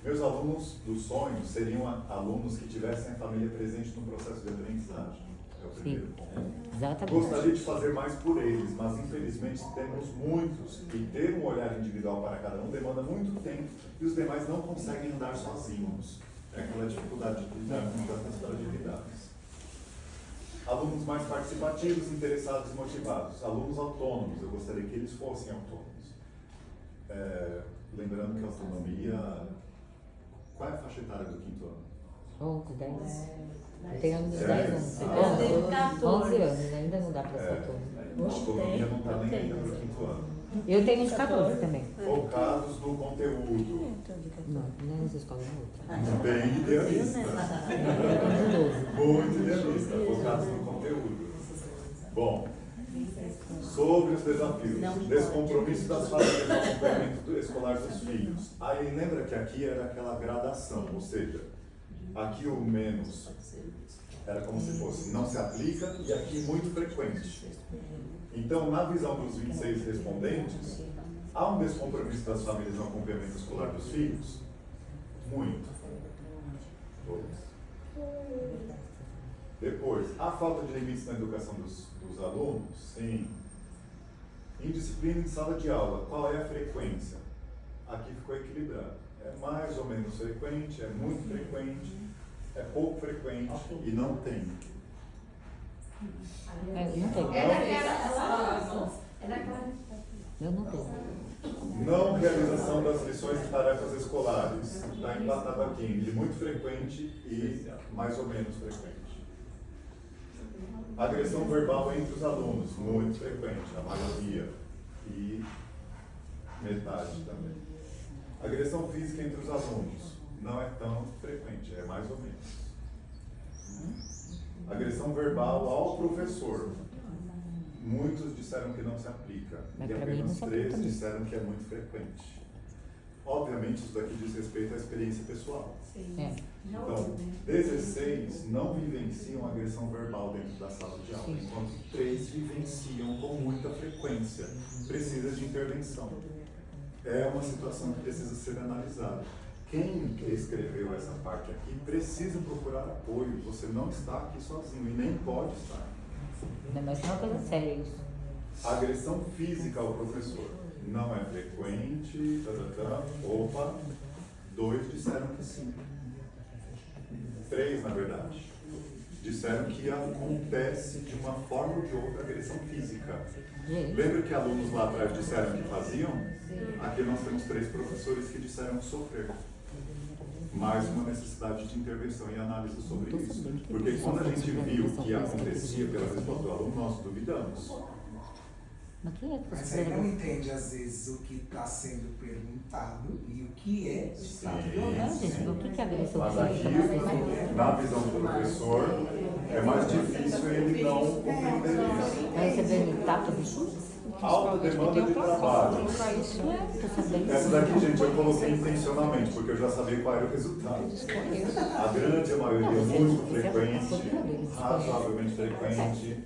Meus alunos do sonho seriam alunos que tivessem a família presente no processo de aprendizagem. É o primeiro ponto. Exatamente. Gostaria de fazer mais por eles, mas infelizmente temos muitos e ter um olhar individual para cada um demanda muito tempo e os demais não conseguem andar sozinhos. É aquela dificuldade de lidar com tantas fragilidades. Alunos mais participativos, interessados e motivados. Alunos autônomos, eu gostaria que eles fossem autônomos. Lembrando que a autonomia... Qual é a faixa etária do 5º ano? 11, 10. Eu tenho alunos de 10 anos. Eu tenho 14. 11 anos, ainda não dá para ser autônomo. A autonomia não está nem ainda no 5º ano. Eu tenho de 14 também. Focados no conteúdo. Não é nessa escola, é outra. Bem idealista. Muito idealista, focados no conteúdo. Bom, sobre os desafios. Descompromisso das famílias no acompanhamento escolar dos filhos. Aí lembra que aqui era aquela gradação, ou seja, aqui o menos era como se fosse não se aplica e aqui muito frequente. Então, na visão dos 26 respondentes, há um descompromisso das famílias no acompanhamento escolar dos filhos? Muito. Depois, a falta de limites na educação dos alunos? Sim. Indisciplina em sala de aula, qual é a frequência? Aqui ficou equilibrado. É mais ou menos frequente, é muito frequente, é pouco frequente e não tem. Não tenho. Eu não tenho. Não realização das lições e tarefas escolares. Está empatado aqui, de muito frequente e mais ou menos frequente. Agressão verbal entre os alunos, muito frequente, a maioria. E metade também. Agressão física entre os alunos, não é tão frequente, é mais ou menos. Agressão verbal ao professor. Muitos disseram que não se aplica. Mas E pra mim apenas não se aplica 13 mesmo. disseram que é muito frequente. Obviamente, isso daqui diz respeito à experiência pessoal. É. Então, 16 não vivenciam agressão verbal dentro da sala de aula, enquanto 3 vivenciam com muita frequência. Precisa de intervenção. É uma situação que precisa ser analisada. Quem escreveu essa parte aqui precisa procurar apoio. Você não está aqui sozinho e nem pode estar. Não, mas é uma coisa séria isso. Agressão física ao professor não é frequente. Opa, 2 disseram que sim. 3, na verdade, disseram que acontece de uma forma ou de outra agressão física. Lembra que alunos lá atrás disseram que faziam? Aqui nós temos 3 professores que disseram que sofreram. Mais uma necessidade de intervenção e análise sobre isso. Porque quando a gente viu que acontecia pela resposta do aluno, nós duvidamos. Mas quem é que Mas você aí não entende, às vezes, o que está sendo perguntado e o que é de fato violência. Não, gente, o que é agressão Mas física? aqui, na visão do professor, é mais difícil ele não compreender isso. Vai receber tapa de chute? Alta demanda de trabalho. Essa daqui, gente, eu coloquei intencionalmente, porque eu já sabia qual era o resultado. A grande maioria, muito frequente, razoavelmente frequente,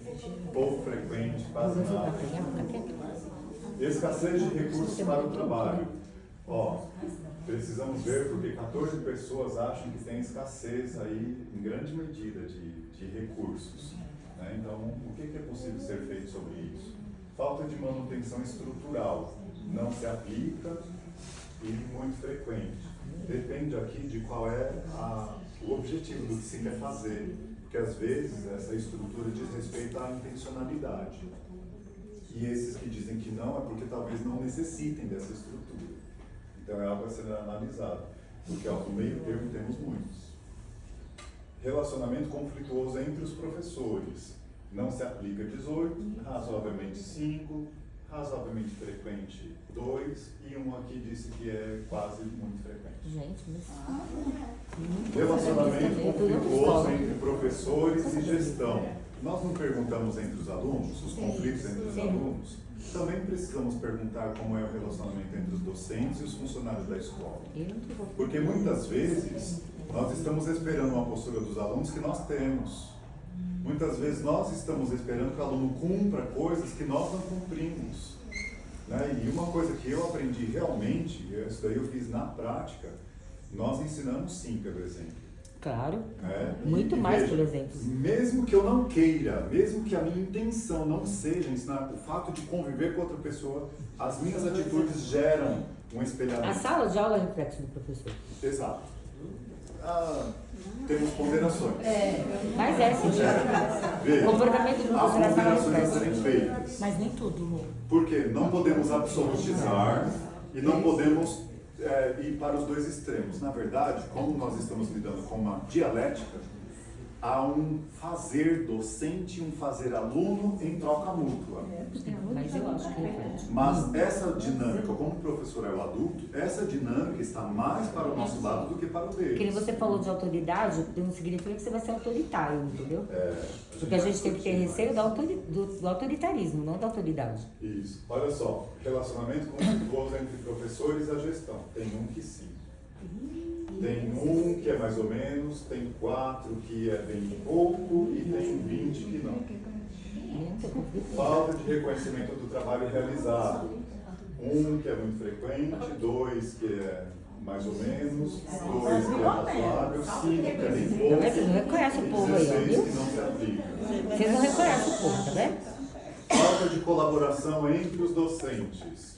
pouco frequente, quase nada. Escassez de recursos para o trabalho. Ó, precisamos ver porque 14 pessoas acham que tem escassez aí, em grande medida, de recursos. Né? Então, o que é possível ser feito sobre isso? Falta de manutenção estrutural, não se aplica e muito frequente. Depende aqui de qual é o objetivo do que se quer fazer, porque às vezes essa estrutura diz respeito à intencionalidade. E esses que dizem que não é porque talvez não necessitem dessa estrutura. Então é algo a ser analisado, porque no meio termo temos muitos. Relacionamento conflituoso entre os professores. Não se aplica 18, razoavelmente 5, razoavelmente frequente 2 e um aqui disse que é quase muito frequente. Gente, mas... Relacionamento conflituoso entre professores e gestão. Nós não perguntamos entre os alunos, os conflitos entre os alunos. Também precisamos perguntar como é o relacionamento entre os docentes e os funcionários da escola. Porque muitas vezes nós estamos esperando uma postura dos alunos que nós temos. Muitas vezes nós estamos esperando que o aluno cumpra coisas que nós não cumprimos. Né? E uma coisa que eu aprendi realmente, isso daí eu fiz na prática, nós ensinamos sim pelo exemplo. Claro, É, muito mais veja, pelo exemplo. Mesmo que eu não queira, mesmo que a minha intenção não seja ensinar, o fato de conviver com outra pessoa, as minhas atitudes geram um espelhamento. A sala de aula é reflexo do professor. Exato. Temos ponderações. Mas é, sim. Veja, O comportamento do há professor é sala ponderações a reflexo. serem feitas. Mas nem tudo. Porque não podemos absolutizar e não podemos ir para os dois extremos. Na verdade, como nós estamos lidando com uma dialética, há um fazer docente e um fazer aluno em troca mútua. Mas eu acho que reflete. Mas essa dinâmica, como o professor é o adulto, essa dinâmica está mais para o nosso lado do que para o dele. Porque você falou de autoridade, não significa que você vai ser autoritário, entendeu? Porque a gente tem que ter receio do autoritarismo, não da autoridade. Isso. Olha só, relacionamento conflituoso entre professores e a gestão. Tem um que sim. Tem um que é mais ou menos, tem 4 que é bem pouco e tem 20 que não. Falta de reconhecimento do trabalho realizado. 1 que é muito frequente, 2 que é mais ou menos, 2 que é razoável, 5 que é bem pouco, Vocês não reconhecem o povo aí, ó, 16 viu? que não se aplica. Vocês não reconhecem o povo, tá vendo? Falta de colaboração entre os docentes.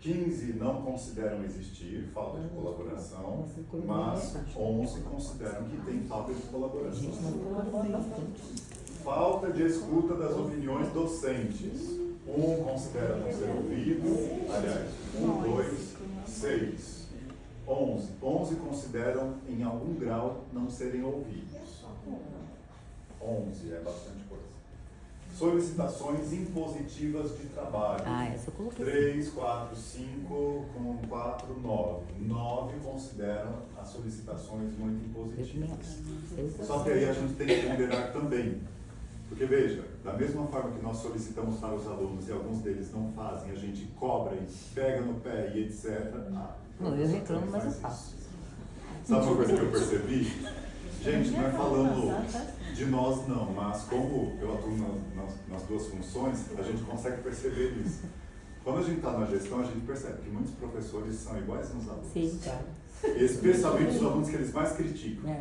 15 não consideram existir falta de colaboração, mas 11 consideram que tem falta de colaboração. Falta de escuta das opiniões docentes. 1 considera não ser ouvido, aliás, 1, 2, 6. 11 consideram em algum grau não serem ouvidos. 11 é bastante coisa. Solicitações impositivas de trabalho. Essa eu coloquei. 3, 4, 5, com 4, 9. 9 consideram as solicitações muito impositivas. Só que aí a gente tem que ponderar também. Porque veja, da mesma forma que nós solicitamos para os alunos e alguns deles não fazem, a gente cobra e pega no pé e etc. Não, eu reclamo, mas eu faço. Sabe uma coisa que eu percebi? Gente, não é falando de nós não, mas como eu atuo nas duas funções, a gente consegue perceber isso. Quando a gente está na gestão, a gente percebe que muitos professores são iguais aos alunos. Sim, claro. Especialmente os alunos que eles mais criticam.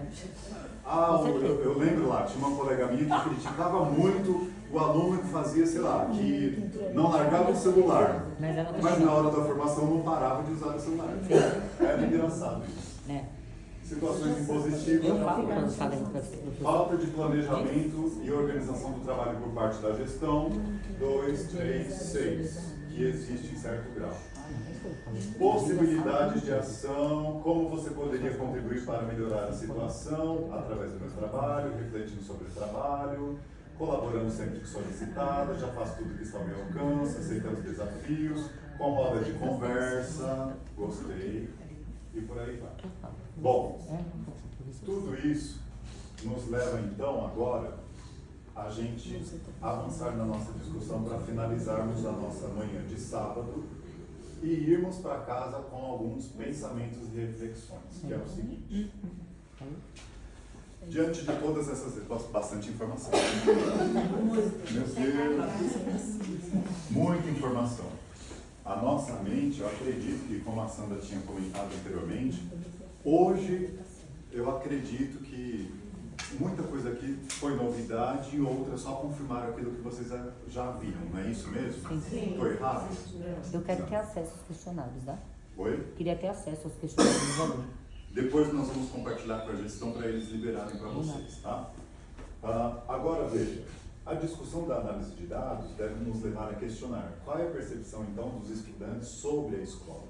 Eu lembro lá, tinha uma colega minha que criticava muito o aluno que fazia, sei lá, que não largava o celular, mas na hora da formação não parava de usar o celular. Era engraçado isso. Situações impositivas. Falta de planejamento e organização do trabalho por parte da gestão. 2, 3, 6, que existe em certo grau. Possibilidades de ação, como você poderia contribuir para melhorar a situação através do meu trabalho, refletindo sobre o trabalho, colaborando sempre que solicitada, já faço tudo que está ao meu alcance, aceitando os desafios, com roda de conversa, gostei, e por aí vai. Bom, tudo isso nos leva então agora a gente avançar na nossa discussão para finalizarmos a nossa manhã de sábado e irmos para casa com alguns pensamentos e reflexões, que é o seguinte. Diante de todas essas... Bastante informação. Meu Deus! Muita informação. A nossa mente, eu acredito que, como a Sandra tinha comentado anteriormente, hoje eu acredito que muita coisa aqui foi novidade e outras só confirmaram aquilo que vocês já viram, não é isso mesmo? Sim. Estou errado? Eu quero ter acesso aos questionários, tá? Oi? Queria ter acesso aos questionários dos alunos. Depois nós vamos compartilhar com a gestão para eles liberarem para vocês, tá? Agora veja, a discussão da análise de dados deve nos levar a questionar qual é a percepção então dos estudantes sobre a escola.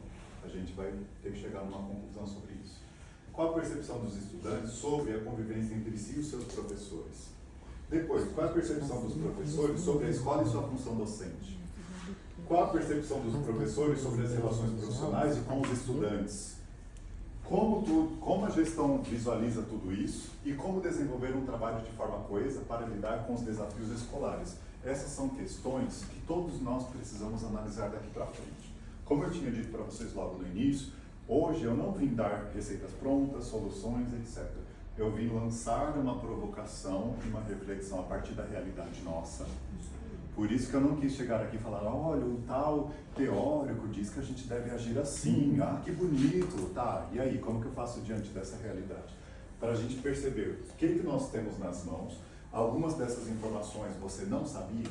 A gente vai ter que chegar numa conclusão sobre isso. Qual a percepção dos estudantes sobre a convivência entre si e os seus professores? Depois, qual é a percepção dos professores sobre a escola e sua função docente? Qual a percepção dos professores sobre as relações profissionais e com os estudantes? Como a gestão visualiza tudo isso e como desenvolver um trabalho de forma coesa para lidar com os desafios escolares? Essas são questões que todos nós precisamos analisar daqui para frente. Como eu tinha dito para vocês logo no início, hoje eu não vim dar receitas prontas, soluções, etc. Eu vim lançar uma provocação e uma reflexão a partir da realidade nossa. Por isso que eu não quis chegar aqui e falar, olha, o tal teórico diz que a gente deve agir assim, que bonito, tá, e aí, como que eu faço diante dessa realidade? Para a gente perceber o que nós temos nas mãos, algumas dessas informações você não sabia?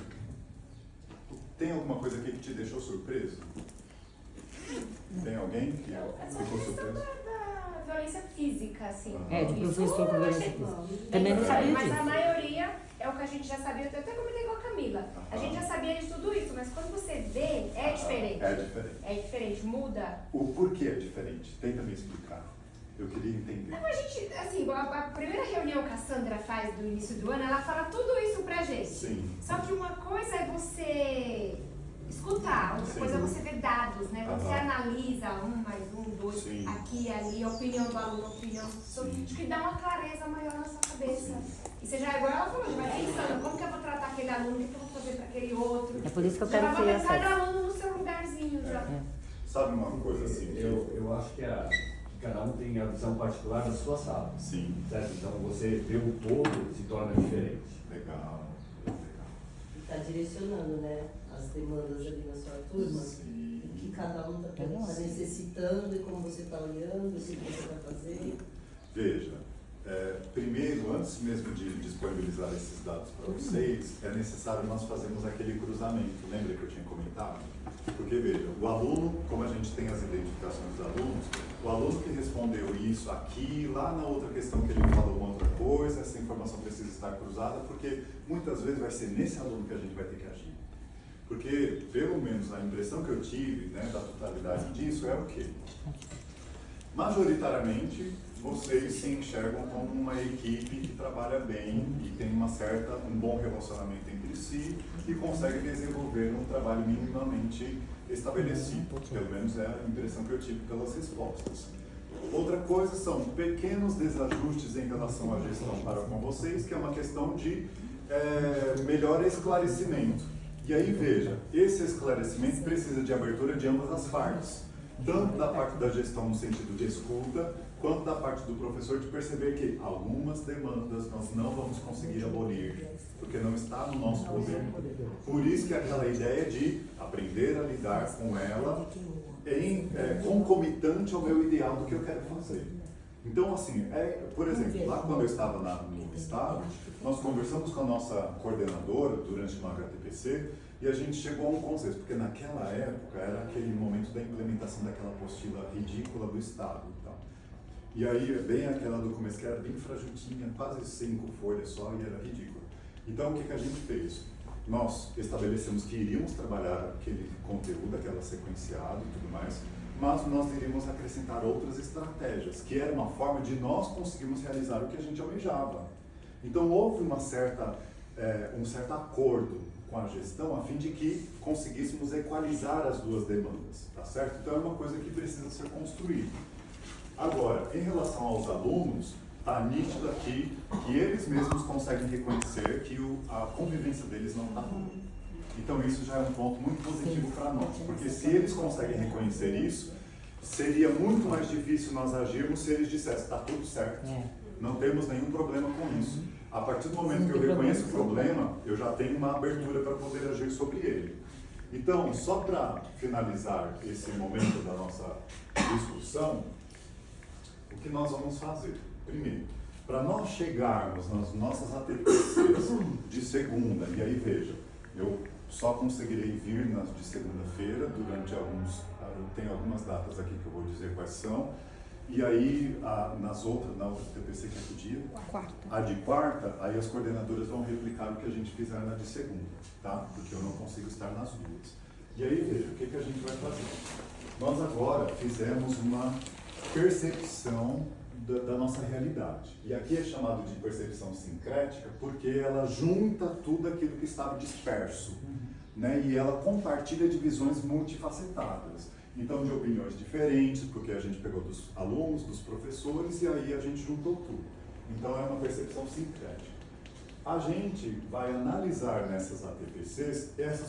Tem alguma coisa aqui que te deixou surpreso? Tem alguém que ficou surpreso? Violência física, assim. De professor com violência física. Também não sabia disso. Mas a maioria é o que a gente já sabia, eu até comentei com a Camila. A gente já sabia de tudo isso, mas quando você vê, é diferente. É diferente. É diferente, muda. O porquê é diferente? Tenta me explicar. Eu queria entender. Não, a gente, assim, a primeira reunião que a Sandra faz do início do ano, ela fala tudo isso pra gente. Sim. Só que uma coisa é você escutar, outra coisa é você ver dados, né? Você analisa 1 mais 1, 2, Sim. aqui e ali, a opinião do aluno, a opinião de que dá uma clareza maior na sua cabeça. E você já, igual ela falou, já vai pensando, como que eu vou tratar aquele aluno, o que eu vou fazer para aquele outro. É por isso que eu já quero vai ter pensar acesso. do aluno no seu lugarzinho já. Sabe uma coisa assim? Eu acho que cada um tem a visão particular da sua sala. Sim. Certo? Então você vê o todo se torna diferente. Legal. Está direcionando, né, as demandas ali na sua turma. Sim. O que cada um está necessitando e como você está olhando, o que você vai fazer. Veja, primeiro, antes mesmo de disponibilizar esses dados para vocês, é necessário nós fazermos aquele cruzamento. Lembra que eu tinha comentado? Porque, veja, o aluno, como a gente tem as identificações dos alunos, o aluno que respondeu isso aqui, lá na outra questão que ele falou uma outra coisa, essa informação precisa estar cruzada, porque muitas vezes vai ser nesse aluno que a gente vai ter que agir. Porque, pelo menos, a impressão que eu tive, né, da totalidade disso é o quê? Majoritariamente, vocês se enxergam como uma equipe que trabalha bem e tem um bom relacionamento entre si e consegue desenvolver um trabalho minimamente estabelecido. Pelo menos é a impressão que eu tive pelas respostas. Outra coisa são pequenos desajustes em relação à gestão para com vocês, que é uma questão de melhor esclarecimento. E aí, veja, esse esclarecimento precisa de abertura de ambas as partes. Tanto da parte da gestão no sentido de escuta, quanto da parte do professor de perceber que algumas demandas nós não vamos conseguir abolir, porque não está no nosso poder. Por isso que aquela ideia de aprender a lidar com ela concomitante ao meu ideal do que eu quero fazer. Então, assim, por exemplo, lá quando eu estava no Estado, nós conversamos com a nossa coordenadora durante uma HTPC e a gente chegou a um consenso, porque naquela época era aquele momento da implementação daquela apostila ridícula do Estado e tal. E aí, bem aquela do começo, que era bem frajutinha, quase 5 folhas só, e era ridícula. Então, o que a gente fez? Nós estabelecemos que iríamos trabalhar aquele conteúdo, aquela sequenciado e tudo mais, mas nós iríamos acrescentar outras estratégias, que era uma forma de nós conseguirmos realizar o que a gente almejava. Então, houve um certo acordo com a gestão a fim de que conseguíssemos equalizar as duas demandas, tá certo? Então, é uma coisa que precisa ser construída. Agora, em relação aos alunos, está nítido aqui que eles mesmos conseguem reconhecer que a convivência deles não está boa. Então isso já é um ponto muito positivo para nós, porque se eles conseguem reconhecer isso, seria muito mais difícil nós agirmos se eles dissessem, está tudo certo, não temos nenhum problema com isso. A partir do momento que eu reconheço o problema, eu já tenho uma abertura para poder agir sobre ele. Então, só para finalizar esse momento da nossa discussão, o que nós vamos fazer? Primeiro, para nós chegarmos nas nossas ATPCs de segunda, e aí veja, eu só conseguirei vir nas de segunda-feira durante tem algumas datas aqui que eu vou dizer quais são, e aí na outra TPC que é que dia? A de quarta, aí as coordenadoras vão replicar o que a gente fizer na de segunda, tá? Porque eu não consigo estar nas duas. E aí veja, o que a gente vai fazer? Nós agora fizemos uma percepção da nossa realidade. E aqui é chamado de percepção sincrética porque ela junta tudo aquilo que estava disperso né? E ela compartilha de visões multifacetadas. Então, de opiniões diferentes, porque a gente pegou dos alunos, dos professores, e aí a gente juntou tudo. Então, é uma percepção sincrética. A gente vai analisar nessas ATPCs essa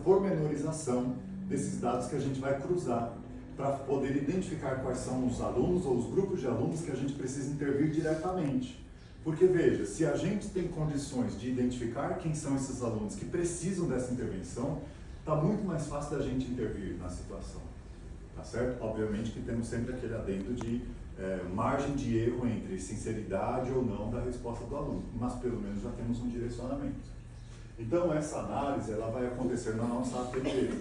pormenorização desses dados que a gente vai cruzar para poder identificar quais são os alunos ou os grupos de alunos que a gente precisa intervir diretamente. Porque, veja, se a gente tem condições de identificar quem são esses alunos que precisam dessa intervenção, está muito mais fácil da gente intervir na situação, tá certo? Obviamente que temos sempre aquele adendo de margem de erro entre sinceridade ou não da resposta do aluno, mas pelo menos já temos um direcionamento. Então essa análise ela vai acontecer na nossa ATP,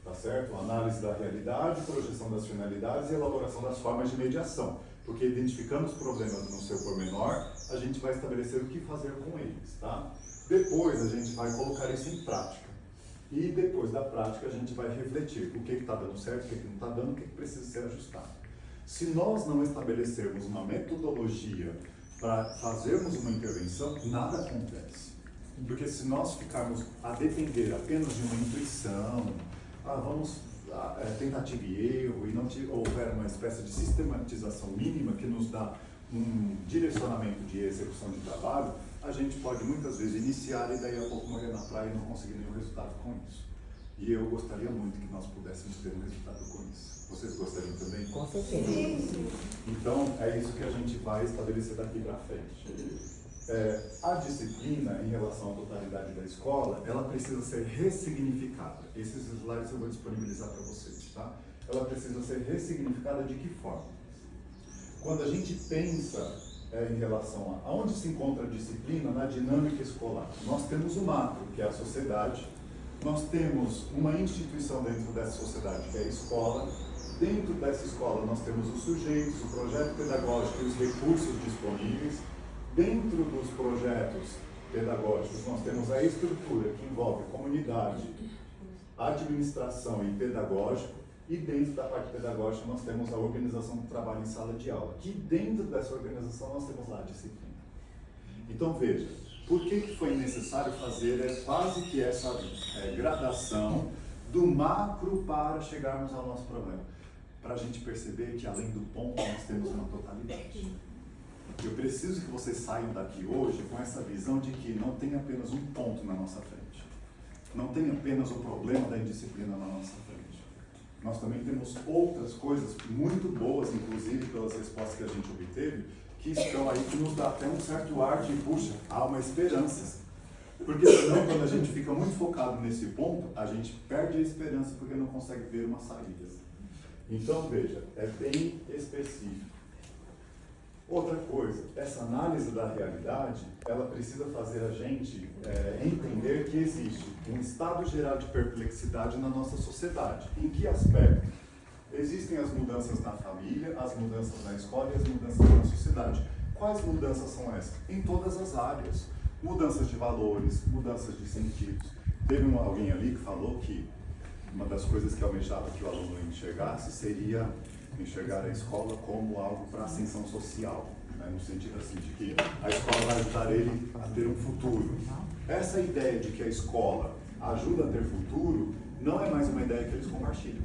tá certo? Análise da realidade, projeção das finalidades e elaboração das formas de mediação, porque identificando os problemas no seu pormenor, a gente vai estabelecer o que fazer com eles, tá? Depois a gente vai colocar isso em prática. E depois da prática a gente vai refletir o que está dando certo, o que não está dando, o que precisa ser ajustado. Se nós não estabelecermos uma metodologia para fazermos uma intervenção, nada acontece. Porque se nós ficarmos a depender apenas de uma intuição, tentativa e erro, e não houver uma espécie de sistematização mínima que nos dá um direcionamento de execução de trabalho, a gente pode muitas vezes iniciar e daí a pouco morrer na praia e não conseguir nenhum resultado com isso. E eu gostaria muito que nós pudéssemos ter um resultado com isso. Vocês gostariam também? Com certeza. Então, é isso que a gente vai estabelecer daqui para frente. A disciplina, em relação à totalidade da escola, ela precisa ser ressignificada. Esses slides eu vou disponibilizar para vocês, tá? Ela precisa ser ressignificada de que forma? Quando a gente pensa em relação a onde se encontra a disciplina na dinâmica escolar, nós temos o macro, que é a sociedade, nós temos uma instituição dentro dessa sociedade, que é a escola. Dentro dessa escola nós temos os sujeitos, o projeto pedagógico e os recursos disponíveis. Dentro dos projetos pedagógicos nós temos a estrutura que envolve comunidade, administração e pedagógico. E dentro da parte pedagógica nós temos a organização do trabalho em sala de aula. Que dentro dessa organização nós temos lá a disciplina. Então veja, por que foi necessário fazer quase que essa gradação do macro para chegarmos ao nosso problema? Para a gente perceber que além do ponto nós temos uma totalidade. Eu preciso que vocês saiam daqui hoje com essa visão de que não tem apenas um ponto na nossa frente. Não tem apenas o problema da indisciplina na nossa frente. Nós também temos outras coisas muito boas, inclusive pelas respostas que a gente obteve, que estão aí, que nos dá até um certo ar de, puxa, há uma esperança. Porque senão, quando a gente fica muito focado nesse ponto, a gente perde a esperança porque não consegue ver uma saída. Então, veja, é bem específico. Outra coisa, essa análise da realidade, ela precisa fazer a gente entender que existe um estado geral de perplexidade na nossa sociedade. Em que aspecto? Existem as mudanças na família, as mudanças na escola e as mudanças na sociedade. Quais mudanças são essas? Em todas as áreas. Mudanças de valores, mudanças de sentidos. Teve alguém ali que falou que uma das coisas que almejava que o aluno enxergasse seria enxergar a escola como algo para ascensão social, né? No sentido assim de que a escola vai ajudar ele a ter um futuro. Essa ideia de que a escola ajuda a ter futuro não é mais uma ideia que eles compartilham.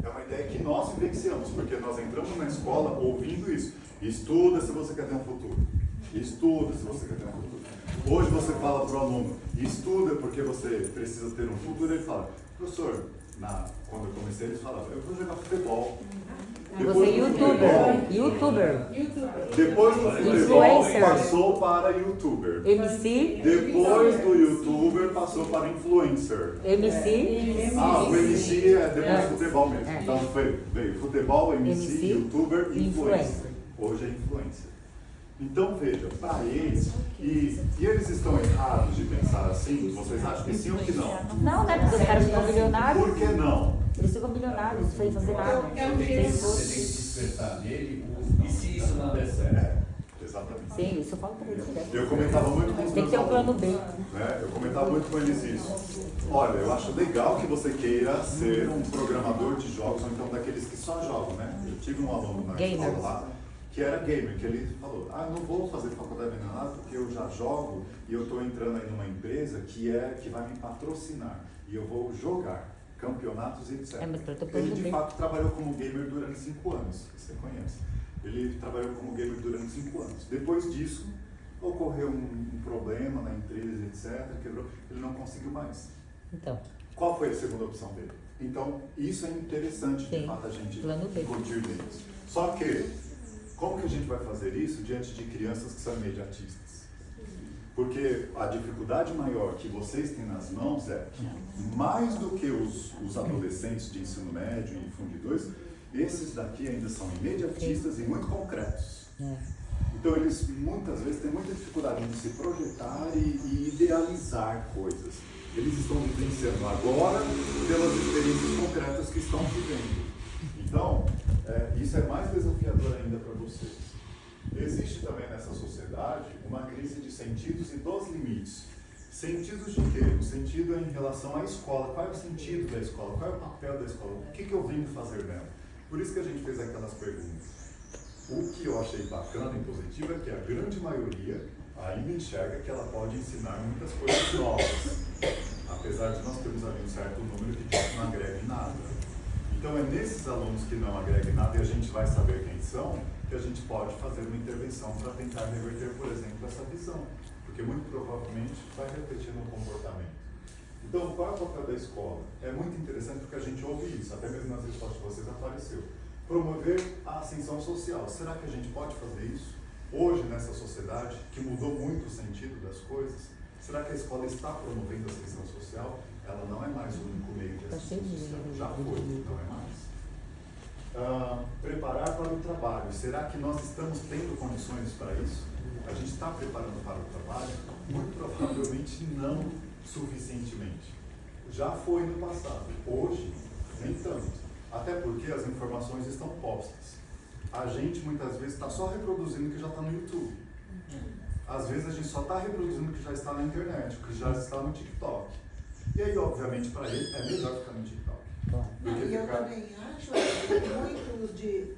É uma ideia que nós vivenciamos, porque nós entramos na escola ouvindo isso. Estuda se você quer ter um futuro. Estuda se você quer ter um futuro. Hoje você fala para o aluno, estuda porque você precisa ter um futuro. Ele fala, professor, quando eu comecei eles falavam, eu vou jogar futebol. Você é youtuber. Depois do futebol passou para youtuber. MC. Depois do youtuber passou para influencer. MC. O MC é depois do futebol mesmo. Então veio futebol, MC, youtuber e influencer. Hoje é influencer. Então veja, para eles, e eles estão errados de pensar assim? Vocês acham que sim ou que não? Não, né? Porque os caras ficam milionários. Por que não? Eles ficam milionários, sem fazer nada. Você tem que despertar nele, e se isso não der certo? Exatamente. Sim, isso eu falo para eles. Eu comentava muito com os tem que ter um plano B. Né? Eu comentava muito com eles isso. Olha, eu acho legal que você queira ser um programador de jogos, ou então daqueles que só jogam, né? Eu tive um aluno na escola lá, que era gamer, que ele falou, não vou fazer faculdade nem nada porque eu já jogo e eu estou entrando aí numa empresa que vai me patrocinar e eu vou jogar campeonatos e etc. Ele de fato trabalhou como gamer durante 5 anos, que você conhece. Ele trabalhou como gamer durante 5 anos. Depois disso, ocorreu um problema na empresa, etc. Quebrou, ele não conseguiu mais. Então. Qual foi a segunda opção dele? Então, isso é interessante, de fato, a gente curtir deles. Só que, como que a gente vai fazer isso diante de crianças que são imediatistas? Porque a dificuldade maior que vocês têm nas mãos é que, mais do que os adolescentes de ensino médio e Fundo 2, esses daqui ainda são imediatistas e muito concretos. Então, eles muitas vezes têm muita dificuldade de se projetar e idealizar coisas. Eles estão vivenciando agora pelas experiências concretas que estão vivendo. Então, isso é mais desafiador ainda para vocês. Existe também nessa sociedade uma crise de sentidos e dos limites. Sentidos de quê? O sentido é em relação à escola. Qual é o sentido da escola? Qual é o papel da escola? O que eu venho fazer nela? Por isso que a gente fez aquelas perguntas. O que eu achei bacana e positivo é que a grande maioria ainda enxerga que ela pode ensinar muitas coisas novas. Apesar de nós termos ali um certo número que diz que não agrega em nada. Então é nesses alunos que não agregam em nada e a gente vai saber quem são, que a gente pode fazer uma intervenção para tentar reverter, por exemplo, essa visão. Porque muito provavelmente vai repetir no comportamento. Então, qual é o papel da escola? É muito interessante porque a gente ouve isso, até mesmo nas respostas de vocês apareceu. Promover a ascensão social. Será que a gente pode fazer isso? Hoje, nessa sociedade, que mudou muito o sentido das coisas, será que a escola está promovendo a ascensão social? Ela não é mais o único meio de ascensão social. Já foi, não é mais. Preparar para o trabalho. Será que nós estamos tendo condições para isso? A gente está preparando para o trabalho? Muito provavelmente não suficientemente. Já foi no passado. Hoje, nem tanto. Até porque as informações estão postas. A gente muitas vezes está só reproduzindo o que já está no YouTube. Às vezes a gente só está reproduzindo o que já está na internet, o que já está no TikTok. E aí, obviamente, para ele é melhor ficar no TikTok. E eu também acho que muitos de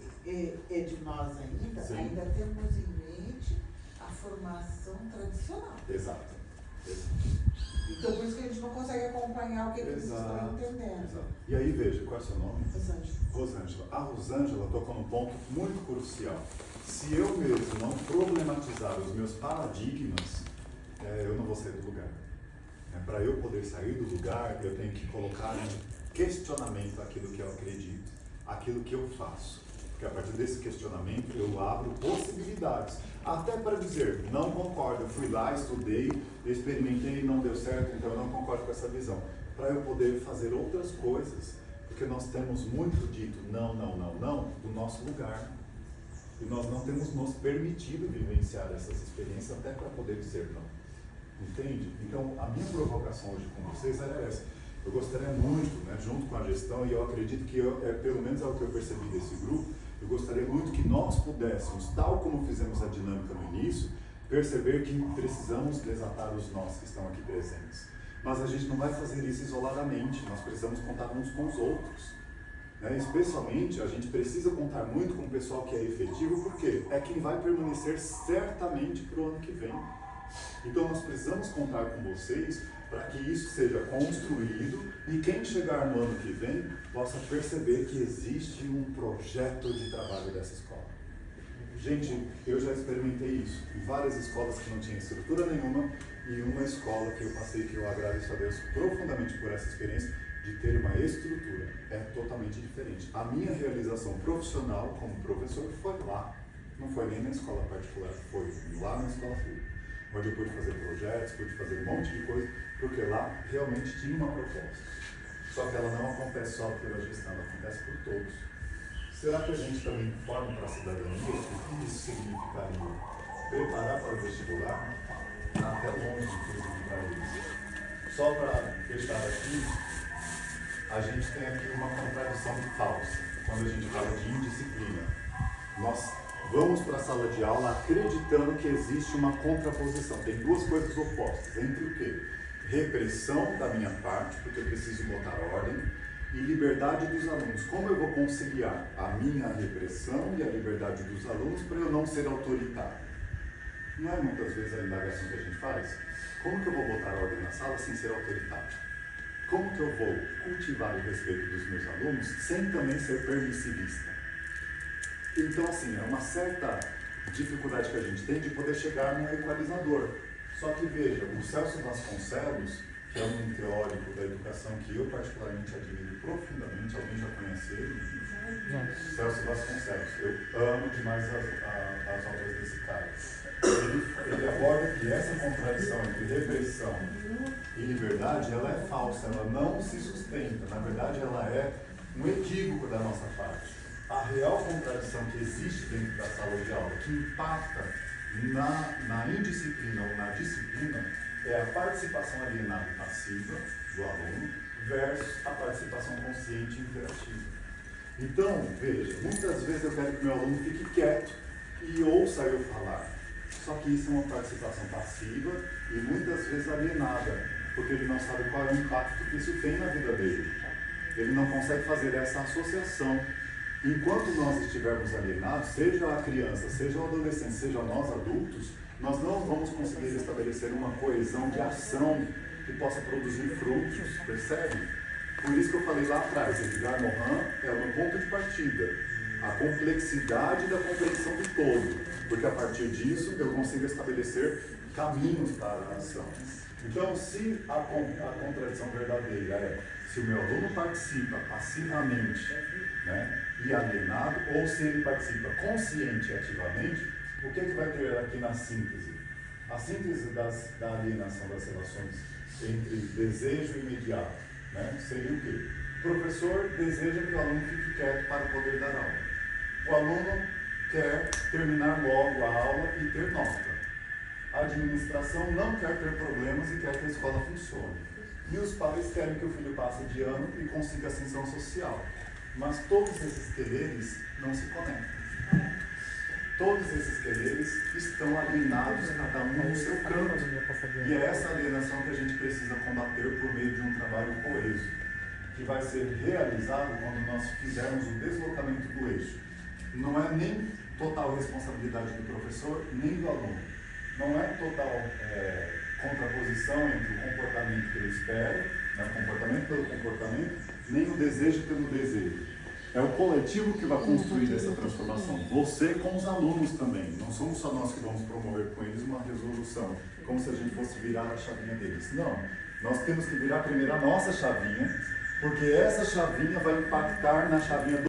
nós ainda temos em mente a formação tradicional. Exato. Então, por isso que a gente não consegue acompanhar o que eles estão entendendo. Exato. E aí, veja, qual é o seu nome? Rosângela. Rosângela. A Rosângela tocou num ponto muito crucial. Se eu mesmo não problematizar os meus paradigmas, eu não vou sair do lugar. Para eu poder sair do lugar, eu tenho que colocar em questionamento aquilo que eu acredito, aquilo que eu faço. Porque a partir desse questionamento eu abro possibilidades. Até para dizer, não concordo, eu fui lá, estudei, experimentei e não deu certo, então eu não concordo com essa visão. Para eu poder fazer outras coisas, porque nós temos muito dito não do nosso lugar. E nós não temos nos permitido vivenciar essas experiências até para poder dizer não. Entende? Então, a minha provocação hoje com vocês era essa. Eu gostaria muito, junto com a gestão, e eu acredito que, pelo menos é o que eu percebi desse grupo, eu gostaria muito que nós pudéssemos, tal como fizemos a dinâmica no início, perceber que precisamos desatar os nós que estão aqui presentes. Mas a gente não vai fazer isso isoladamente, nós precisamos contar uns com os outros. Especialmente, a gente precisa contar muito com o pessoal que é efetivo, porque é quem vai permanecer certamente para o ano que vem. Então, nós precisamos contar com vocês para que isso seja construído e quem chegar no ano que vem possa perceber que existe um projeto de trabalho dessa escola. Gente, eu já experimentei isso em várias escolas que não tinham estrutura nenhuma e uma escola que eu passei, que eu agradeço a Deus profundamente por essa experiência, de ter uma estrutura. É totalmente diferente. A minha realização profissional como professor foi lá, não foi nem na escola particular, foi lá na escola pública, onde eu pude fazer projetos, pude fazer um monte de coisa, porque lá realmente tinha uma proposta. Só que ela não acontece só pela gestão, ela acontece por todos. Será que a gente também forma para a cidadania? O que isso significaria? Preparar para o vestibular? Até longe, inclusive, para eles. Só para fechar aqui, a gente tem aqui uma contradição falsa, quando a gente fala de indisciplina. Nós vamos para a sala de aula acreditando que existe uma contraposição. Tem duas coisas opostas. Entre o quê? Repressão da minha parte, porque eu preciso botar ordem, e liberdade dos alunos. Como eu vou conciliar a minha repressão e a liberdade dos alunos para eu não ser autoritário? Não é muitas vezes a indagação que a gente faz? Como que eu vou botar ordem na sala sem ser autoritário? Como que eu vou cultivar o respeito dos meus alunos sem também ser permissivista? Então, assim, é uma certa dificuldade que a gente tem de poder chegar num equalizador. Só que veja, o Celso Vasconcelos, que é um teórico da educação que eu particularmente admiro profundamente, alguém já conhece ele? Celso Vasconcelos. Eu amo demais as obras desse cara. Ele aborda que essa contradição entre repressão e liberdade, ela é falsa, ela não se sustenta. Na verdade, ela é um equívoco da nossa parte. A real contradição que existe dentro da sala de aula, que impacta na indisciplina ou na disciplina, é a participação alienada e passiva do aluno versus a participação consciente e interativa. Então, veja, muitas vezes eu quero que meu aluno fique quieto e ouça eu falar. Só que isso é uma participação passiva e muitas vezes alienada, porque ele não sabe qual é o impacto que isso tem na vida dele. Ele não consegue fazer essa associação. Enquanto nós estivermos alienados, seja a criança, seja o adolescente, seja nós adultos, nós não vamos conseguir estabelecer uma coesão de ação que possa produzir frutos, percebe? Por isso que eu falei lá atrás, Edgar Morin é o meu ponto de partida, a complexidade da compreensão do todo, porque a partir disso eu consigo estabelecer caminhos para a ação. Então, se a contradição verdadeira é se o meu aluno participa passivamente, né, e alienado, ou se ele participa consciente e ativamente, o que vai ter aqui na síntese? A síntese da alienação das relações entre desejo imediato, né, seria o quê? O professor deseja que o aluno fique quieto para poder dar aula. O aluno quer terminar logo a aula e ter nota. A administração não quer ter problemas e quer que a escola funcione. E os pais querem que o filho passe de ano e consiga ascensão social. Mas todos esses quereres não se conectam. Todos esses quereres estão alienados, cada um no seu canto. E é essa alienação que a gente precisa combater por meio de um trabalho coeso, que vai ser realizado quando nós fizermos o deslocamento do eixo. Não é nem total responsabilidade do professor, nem do aluno. Não é total contraposição entre o comportamento que ele espera, né, comportamento pelo comportamento, nem o desejo pelo desejo. É o coletivo que vai construir essa transformação. Você com os alunos também. Não somos só nós que vamos promover com eles uma resolução, como se a gente fosse virar a chavinha deles. Não. Nós temos que virar primeiro a nossa chavinha, porque essa chavinha vai impactar na chavinha do